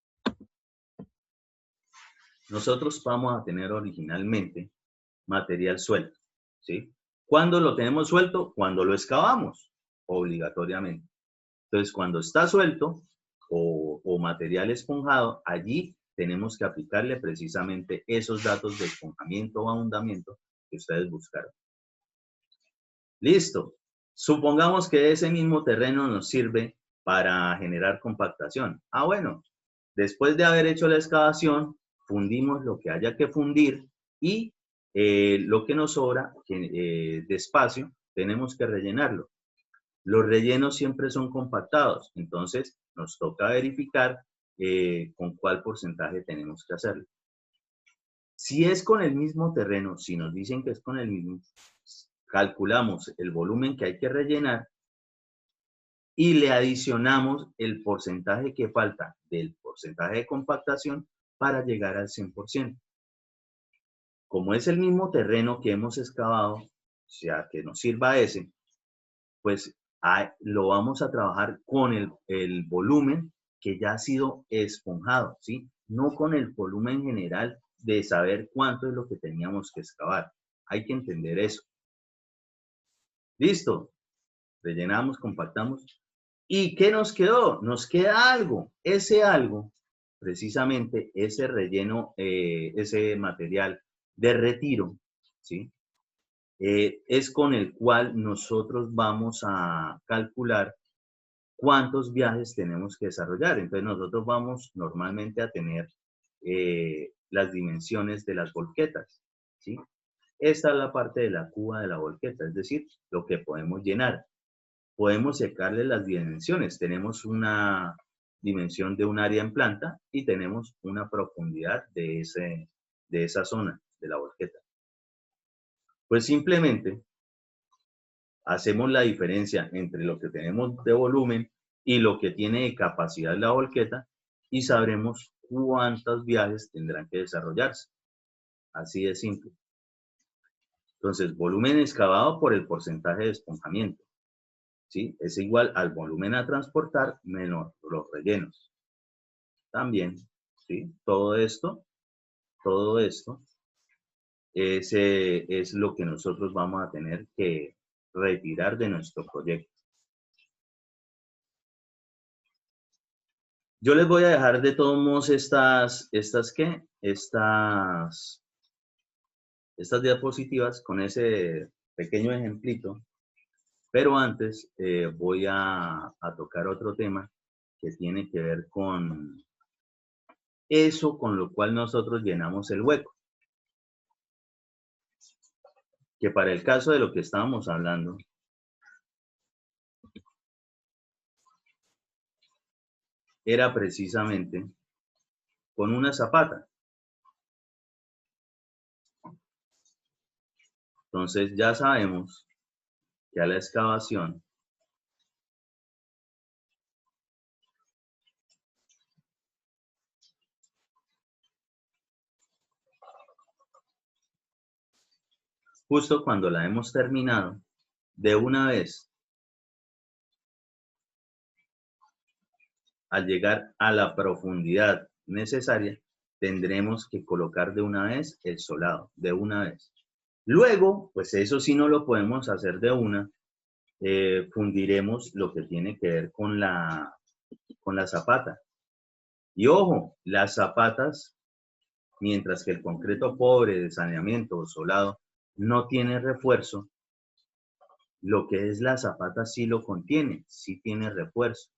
nosotros vamos a tener originalmente material suelto, ¿sí? ¿Cuándo lo tenemos suelto? Cuando lo excavamos, obligatoriamente. Entonces, cuando está suelto o material esponjado, allí tenemos que aplicarle precisamente esos datos de esponjamiento o ahondamiento que ustedes buscaron. Listo. Supongamos que ese mismo terreno nos sirve para generar compactación. Ah, bueno, después de haber hecho la excavación, fundimos lo que haya que fundir y lo que nos sobra de espacio, tenemos que rellenarlo. Los rellenos siempre son compactados, entonces nos toca verificar con cuál porcentaje tenemos que hacerlo. Si es con el mismo terreno, si nos dicen que es con el mismo, calculamos el volumen que hay que rellenar y le adicionamos el porcentaje que falta del porcentaje de compactación para llegar al 100%. Como es el mismo terreno que hemos excavado, o sea, que nos sirva ese, pues lo vamos a trabajar con el volumen que ya ha sido esponjado, ¿sí? No con el volumen general de saber cuánto es lo que teníamos que excavar. Hay que entender eso. Listo. Rellenamos, compactamos. ¿Y qué nos quedó? Nos queda algo. Ese algo, precisamente ese relleno, ese material de retiro, ¿sí? Es con el cual nosotros vamos a calcular cuántos viajes tenemos que desarrollar. Entonces nosotros vamos normalmente a tener las dimensiones de las volquetas, ¿sí? Esta es la parte de la cuba de la volqueta, es decir, lo que podemos llenar. Podemos sacarle las dimensiones. Tenemos una dimensión de un área en planta y tenemos una profundidad de esa zona de la volqueta. Pues simplemente hacemos la diferencia entre lo que tenemos de volumen y lo que tiene de capacidad la volqueta y sabremos cuántos viajes tendrán que desarrollarse. Así de simple. Entonces, volumen excavado por el porcentaje de esponjamiento, ¿sí? Es igual al volumen a transportar menos los rellenos. También, ¿sí? Todo esto es lo que nosotros vamos a tener que retirar de nuestro proyecto. Yo les voy a dejar de todos modos estas diapositivas con ese pequeño ejemplito, pero antes voy a tocar otro tema que tiene que ver con eso con lo cual nosotros llenamos el hueco. Que para el caso de lo que estábamos hablando, era precisamente con una zapata. Entonces ya sabemos que a la excavación justo cuando la hemos terminado, de una vez, al llegar a la profundidad necesaria, tendremos que colocar de una vez el solado, de una vez. Luego, pues eso sí no lo podemos hacer de una, fundiremos lo que tiene que ver con la zapata. Y ojo, las zapatas, mientras que el concreto pobre de saneamiento o solado no tiene refuerzo, lo que es la zapata sí lo contiene, sí tiene refuerzo.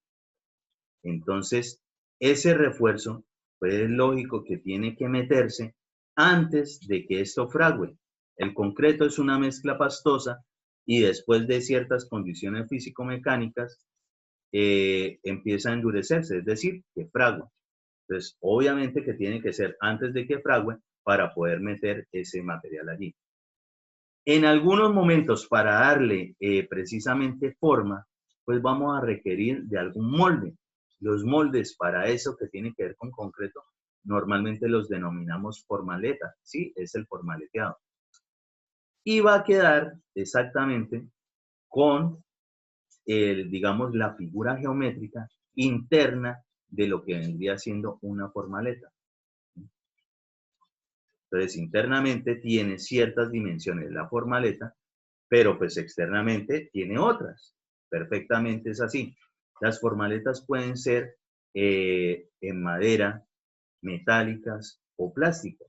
Entonces, ese refuerzo, pues es lógico que tiene que meterse antes de que esto fragüe. El concreto es una mezcla pastosa y después de ciertas condiciones físico-mecánicas empieza a endurecerse, es decir, que fragua. Entonces, obviamente que tiene que ser antes de que fragüe para poder meter ese material allí. En algunos momentos, para darle precisamente forma, pues vamos a requerir de algún molde. Los moldes para eso que tiene que ver con concreto, normalmente los denominamos formaleta, ¿sí? Es el formaleteado. Y va a quedar exactamente con, digamos, la figura geométrica interna de lo que vendría siendo una formaleta. Entonces, internamente tiene ciertas dimensiones la formaleta, pero pues externamente tiene otras. Perfectamente es así. Las formaletas pueden ser en madera, metálicas o plásticas.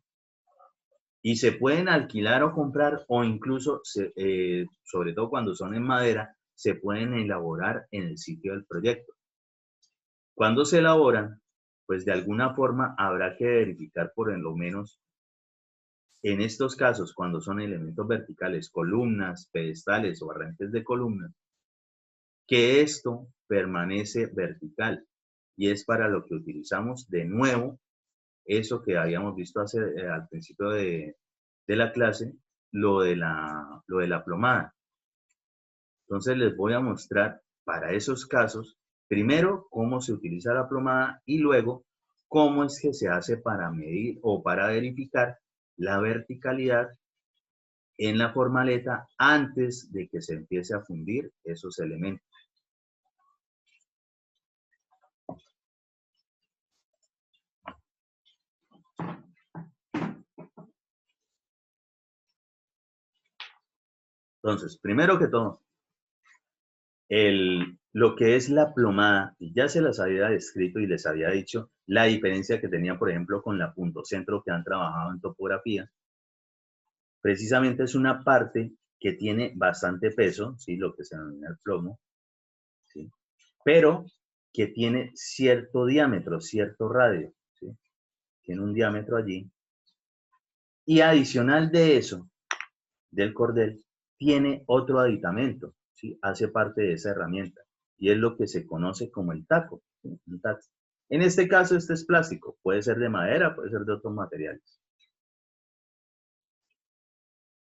Y se pueden alquilar o comprar, o incluso, sobre todo cuando son en madera, se pueden elaborar en el sitio del proyecto. Cuando se elaboran, pues de alguna forma habrá que verificar por lo menos, en estos casos, cuando son elementos verticales, columnas, pedestales o arranques de columnas, que esto permanece vertical. Y es para lo que utilizamos de nuevo eso que habíamos visto al principio de la clase, lo de la plomada. Entonces les voy a mostrar para esos casos, primero cómo se utiliza la plomada y luego cómo es que se hace para medir o para verificar la verticalidad en la formaleta antes de que se empiece a fundir esos elementos. Entonces, primero que todo, lo que es la plomada, ya se las había descrito y les había dicho la diferencia que tenía, por ejemplo, con la punto centro que han trabajado en topografía. Precisamente es una parte que tiene bastante peso, ¿sí? Lo que se denomina el plomo, ¿sí? Pero que tiene cierto diámetro, cierto radio, ¿sí? Tiene un diámetro allí. Y adicional de eso, del cordel, tiene otro aditamento, ¿sí? Hace parte de esa herramienta. Y es lo que se conoce como el taco, ¿sí? Un taco. En este caso, este es plástico. Puede ser de madera, puede ser de otros materiales.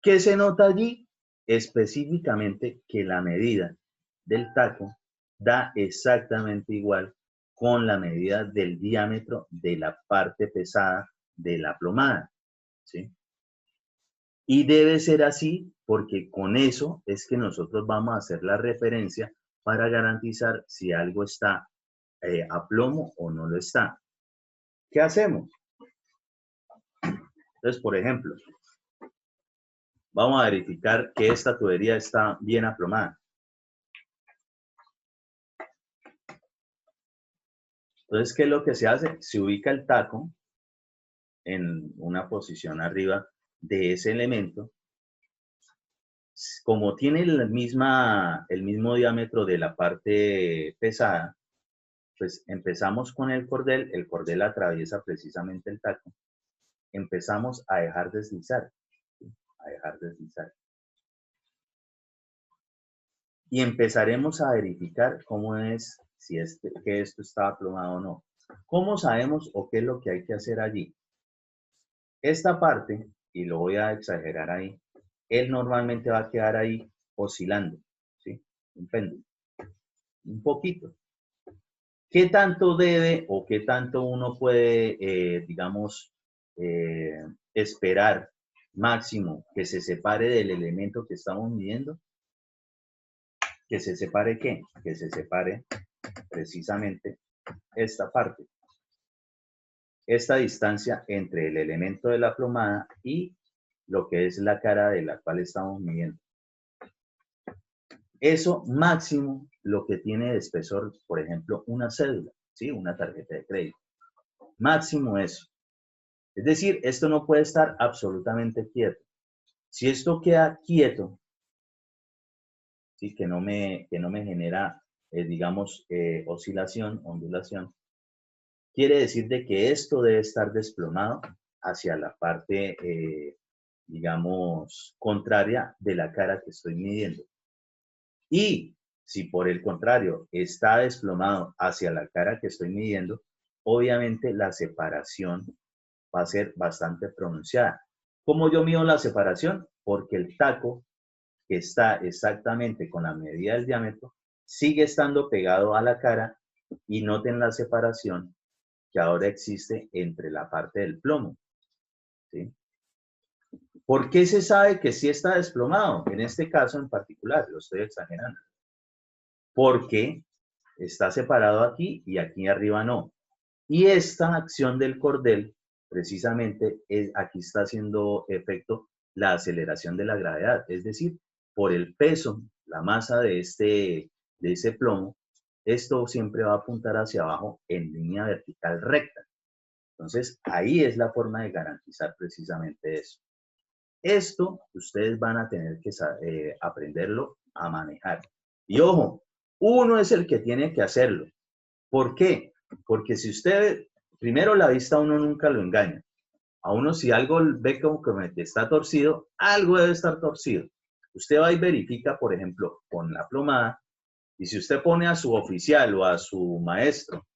¿Qué se nota allí? Específicamente que la medida del taco da exactamente igual con la medida del diámetro de la parte pesada de la plomada, ¿sí? Y debe ser así porque con eso es que nosotros vamos a hacer la referencia para garantizar si algo está a plomo o no lo está. ¿Qué hacemos? Entonces, por ejemplo, vamos a verificar que esta tubería está bien aplomada. Entonces, ¿qué es lo que se hace? Se ubica el taco en una posición arriba de ese elemento. Como tiene el mismo diámetro de la parte pesada, pues empezamos con el cordel atraviesa precisamente el taco. Empezamos a dejar deslizar, ¿sí? A dejar deslizar. Y empezaremos a verificar cómo es, que esto está aplomado o no. ¿Cómo sabemos o qué es lo que hay que hacer allí? Esta parte, y lo voy a exagerar ahí, él normalmente va a quedar ahí oscilando, ¿sí? Un péndulo, un poquito. ¿Qué tanto debe o qué tanto uno puede, digamos, esperar máximo que se separe del elemento que estamos midiendo? ¿Que se separe qué? Que se separe precisamente esta parte. Esta distancia entre el elemento de la plomada y lo que es la cara de la cual estamos midiendo. Eso máximo lo que tiene de espesor, por ejemplo, una cédula, ¿sí? Una tarjeta de crédito. Máximo eso. Es decir, esto no puede estar absolutamente quieto. Si esto queda quieto, ¿sí? que no me genera, digamos, oscilación, ondulación, quiere decir de que esto debe estar desplomado hacia la parte, digamos, contraria de la cara que estoy midiendo. Y si por el contrario está desplomado hacia la cara que estoy midiendo, obviamente la separación va a ser bastante pronunciada. ¿Cómo yo mido la separación? Porque el taco que está exactamente con la medida del diámetro sigue estando pegado a la cara y noten la separación que ahora existe entre la parte del plomo, ¿sí? ¿Por qué se sabe que sí está desplomado? En este caso en particular, lo estoy exagerando. Porque está separado aquí y aquí arriba no. Y esta acción del cordel precisamente aquí está haciendo efecto la aceleración de la gravedad, es decir, por el peso, la masa de ese plomo, esto siempre va a apuntar hacia abajo en línea vertical recta. Entonces, ahí es la forma de garantizar precisamente eso. Esto ustedes van a tener que aprenderlo a manejar. Y ojo, uno es el que tiene que hacerlo. ¿Por qué? Porque si usted, primero la vista a uno nunca lo engaña. A uno si algo ve como que está torcido, algo debe estar torcido. Usted va y verifica, por ejemplo, con la plomada, y si usted pone a su oficial o a su maestro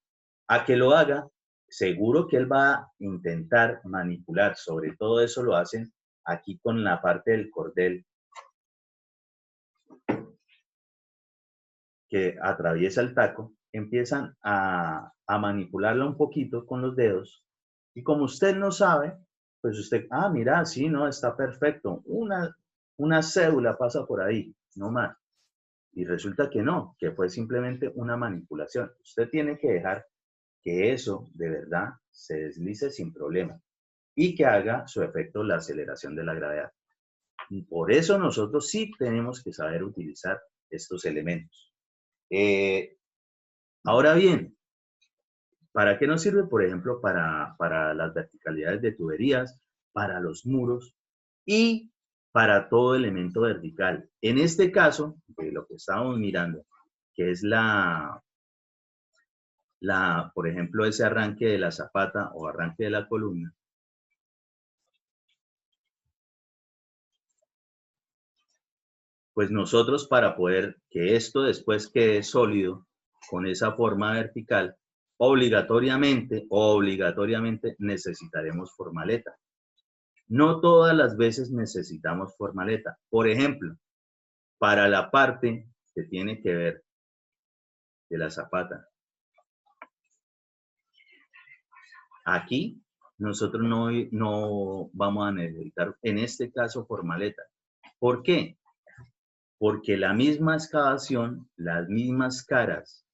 a que lo haga, seguro que él va a intentar manipular. Sobre todo eso lo hacen aquí con la parte del cordel que atraviesa el taco, empiezan a manipularla un poquito con los dedos, y como usted no sabe, pues usted, mira, sí, no, está perfecto, una cédula pasa por ahí, no más. Y resulta que no, que fue simplemente una manipulación. Usted tiene que dejar que eso de verdad se deslice sin problema y que haga su efecto la aceleración de la gravedad. Y por eso nosotros sí tenemos que saber utilizar estos elementos. Ahora bien, ¿para qué nos sirve? Por ejemplo, para las verticalidades de tuberías, para los muros y para todo elemento vertical. En este caso, de lo que estábamos mirando, que es por ejemplo, ese arranque de la zapata o arranque de la columna, pues nosotros para poder que esto después quede sólido con esa forma vertical, obligatoriamente necesitaremos formaleta. No todas las veces necesitamos formaleta. Por ejemplo, para la parte que tiene que ver de la zapata, aquí nosotros no vamos a necesitar, en este caso, formaleta. ¿Por qué? Porque la misma excavación, las mismas caras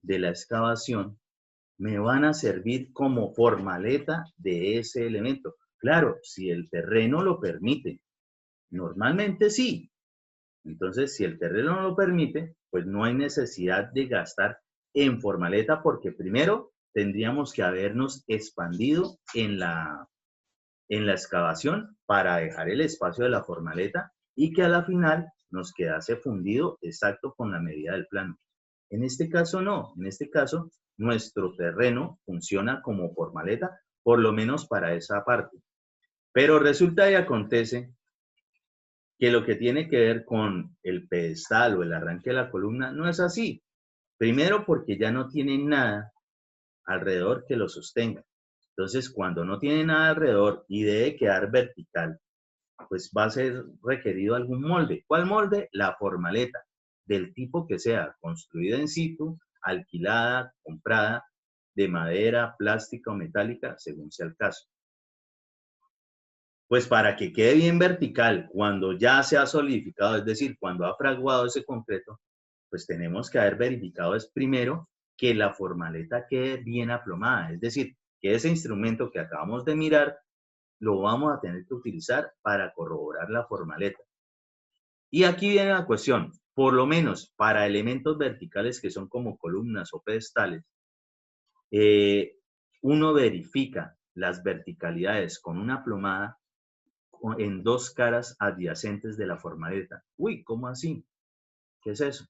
de la excavación me van a servir como formaleta de ese elemento. Claro, si el terreno lo permite. Normalmente sí. Entonces, si el terreno no lo permite, pues no hay necesidad de gastar en formaleta porque primero tendríamos que habernos expandido en la excavación para dejar el espacio de la formaleta y que a la final nos quedase fundido exacto con la medida del plano. En este caso no, en este caso nuestro terreno funciona como formaleta, por lo menos para esa parte. Pero resulta y acontece que lo que tiene que ver con el pedestal o el arranque de la columna no es así. Primero porque ya no tiene nada alrededor que lo sostenga. Entonces, cuando no tiene nada alrededor y debe quedar vertical, pues va a ser requerido algún molde. ¿Cuál molde? La formaleta, del tipo que sea, construida in situ, alquilada, comprada, de madera, plástica o metálica, según sea el caso. Pues para que quede bien vertical, cuando ya se ha solidificado, es decir, cuando ha fraguado ese concreto, pues tenemos que haber verificado es primero que la formaleta quede bien aplomada, es decir, que ese instrumento que acabamos de mirar lo vamos a tener que utilizar para corroborar la formaleta. Y aquí viene la cuestión, por lo menos para elementos verticales que son como columnas o pedestales, uno verifica las verticalidades con una plomada en dos caras adyacentes de la formaleta. Uy, ¿cómo así? ¿Qué es eso?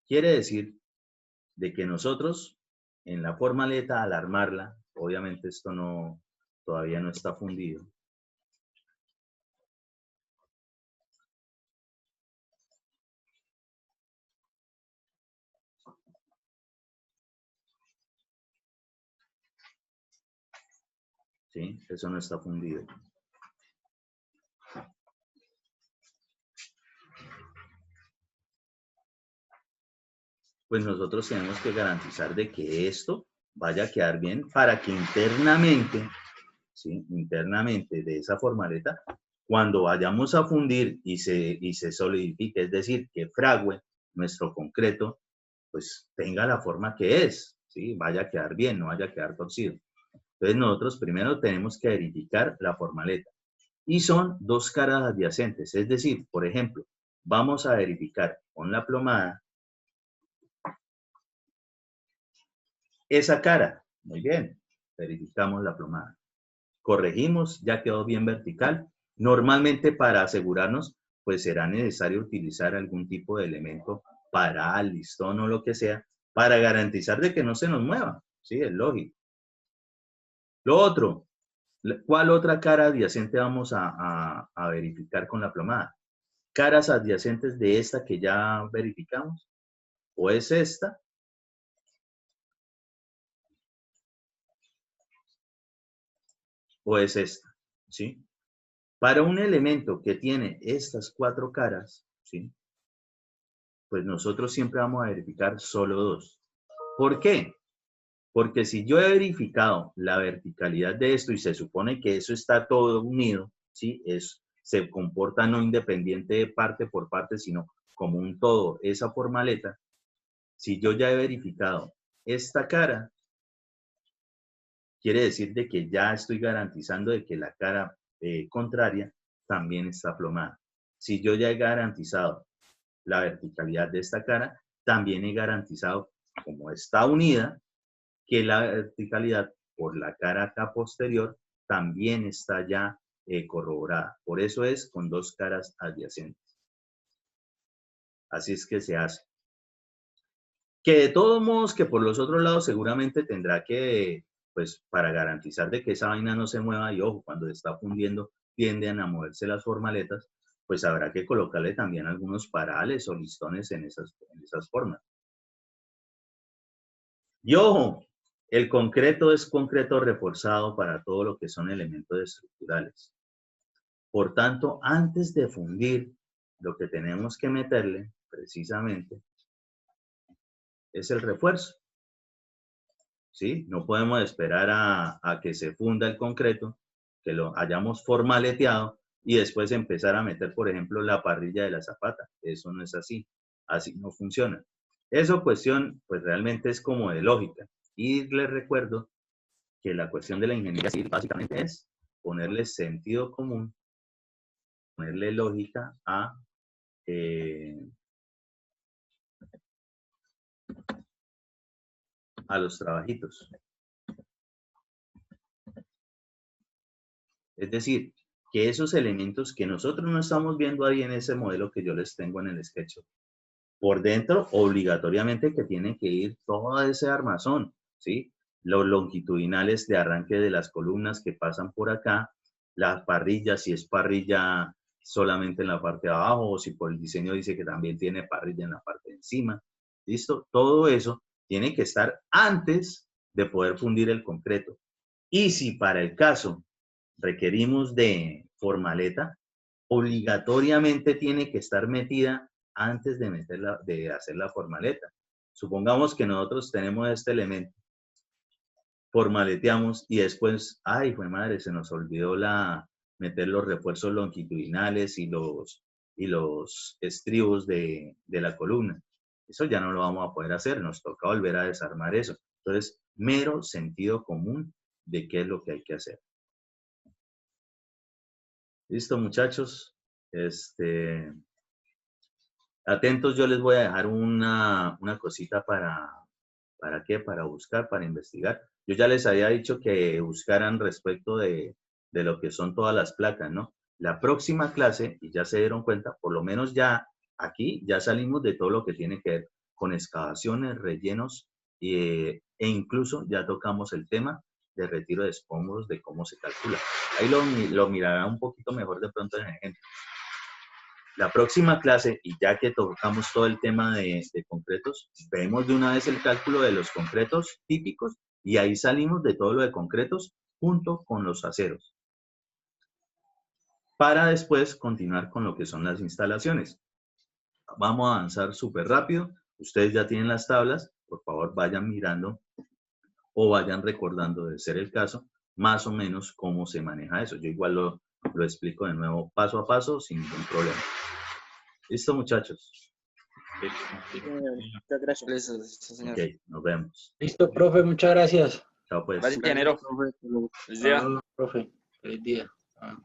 Quiere decir de que nosotros en la formaleta, al armarla, obviamente esto todavía no está fundido. ¿Sí? Eso no está fundido. Pues nosotros tenemos que garantizar de que esto vaya a quedar bien para que internamente, ¿sí? Internamente de esa formaleta, cuando vayamos a fundir y se solidifique, es decir, que frague nuestro concreto, pues tenga la forma que es, ¿sí? Vaya a quedar bien, no vaya a quedar torcido. Entonces nosotros primero tenemos que verificar la formaleta. Y son dos caras adyacentes. Es decir, por ejemplo, vamos a verificar con la plomada esa cara. Muy bien, verificamos la plomada. Corregimos, ya quedó bien vertical. Normalmente para asegurarnos, pues será necesario utilizar algún tipo de elemento para listón o lo que sea, para garantizar de que no se nos mueva. Sí, es lógico. Lo otro, ¿cuál otra cara adyacente vamos a verificar con la plomada? Caras adyacentes de esta que ya verificamos. O es esta, o es esta, ¿sí? Para un elemento que tiene estas cuatro caras, ¿sí? Pues nosotros siempre vamos a verificar solo dos. ¿Por qué? Porque si yo he verificado la verticalidad de esto y se supone que eso está todo unido, ¿sí? Se comporta no independiente de parte por parte, sino como un todo, esa formaleta. Si yo ya he verificado esta cara, quiere decir de que ya estoy garantizando de que la cara contraria también está plomada. Si yo ya he garantizado la verticalidad de esta cara, también he garantizado, como está unida, que la verticalidad por la cara acá posterior también está ya corroborada. Por eso es con dos caras adyacentes. Así es que se hace. Que de todos modos, que por los otros lados seguramente tendrá que, pues para garantizar de que esa vaina no se mueva, y ojo, cuando se está fundiendo tienden a moverse las formaletas, pues habrá que colocarle también algunos parales o listones en esas formas. Y ojo, el concreto es concreto reforzado para todo lo que son elementos estructurales. Por tanto, antes de fundir, lo que tenemos que meterle, precisamente, es el refuerzo. ¿Sí? No podemos esperar a que se funda el concreto, que lo hayamos formaleteado y después empezar a meter, por ejemplo, la parrilla de la zapata. Eso no es así. Así no funciona. Eso cuestión, pues realmente es como de lógica. Y les recuerdo que la cuestión de la ingeniería civil básicamente es ponerle sentido común, ponerle lógica a los trabajitos. Es decir, que esos elementos que nosotros no estamos viendo ahí en ese modelo que yo les tengo en el SketchUp, por dentro obligatoriamente que tiene que ir todo ese armazón, ¿sí? Los longitudinales de arranque de las columnas que pasan por acá, las parrillas, si es parrilla solamente en la parte de abajo o si por el diseño dice que también tiene parrilla en la parte de encima, ¿listo? Todo eso tiene que estar antes de poder fundir el concreto. Y si para el caso requerimos de formaleta, obligatoriamente tiene que estar metida antes de hacer la formaleta. Supongamos que nosotros tenemos este elemento, formaleteamos y después, ay, fue madre, se nos olvidó meter los refuerzos longitudinales y los estribos de la columna. Eso ya no lo vamos a poder hacer, nos toca volver a desarmar eso. Entonces, mero sentido común de qué es lo que hay que hacer. Listo, muchachos. Atentos, yo les voy a dejar una cosita ¿para qué? Para buscar, para investigar. Yo ya les había dicho que buscaran respecto de lo que son todas las placas, ¿no? La próxima clase, y ya se dieron cuenta, por lo menos ya aquí ya salimos de todo lo que tiene que ver con excavaciones, rellenos, e incluso ya tocamos el tema de retiro de escombros, de cómo se calcula. Ahí lo mirará un poquito mejor de pronto en el ejemplo. La próxima clase, y ya que tocamos todo el tema de concretos, vemos de una vez el cálculo de los concretos típicos y ahí salimos de todo lo de concretos junto con los aceros. Para después continuar con lo que son las instalaciones. Vamos a avanzar súper rápido. Ustedes ya tienen las tablas. Por favor, vayan mirando o vayan recordando, de ser el caso, más o menos cómo se maneja eso. Yo igual lo explico de nuevo paso a paso sin ningún problema. ¿Listo, muchachos? Muchas gracias. Ok, nos vemos. Listo, profe, muchas gracias. Chao pues. Gracias, ingeniero. Profe, Feliz día. profe. Feliz día. Ah.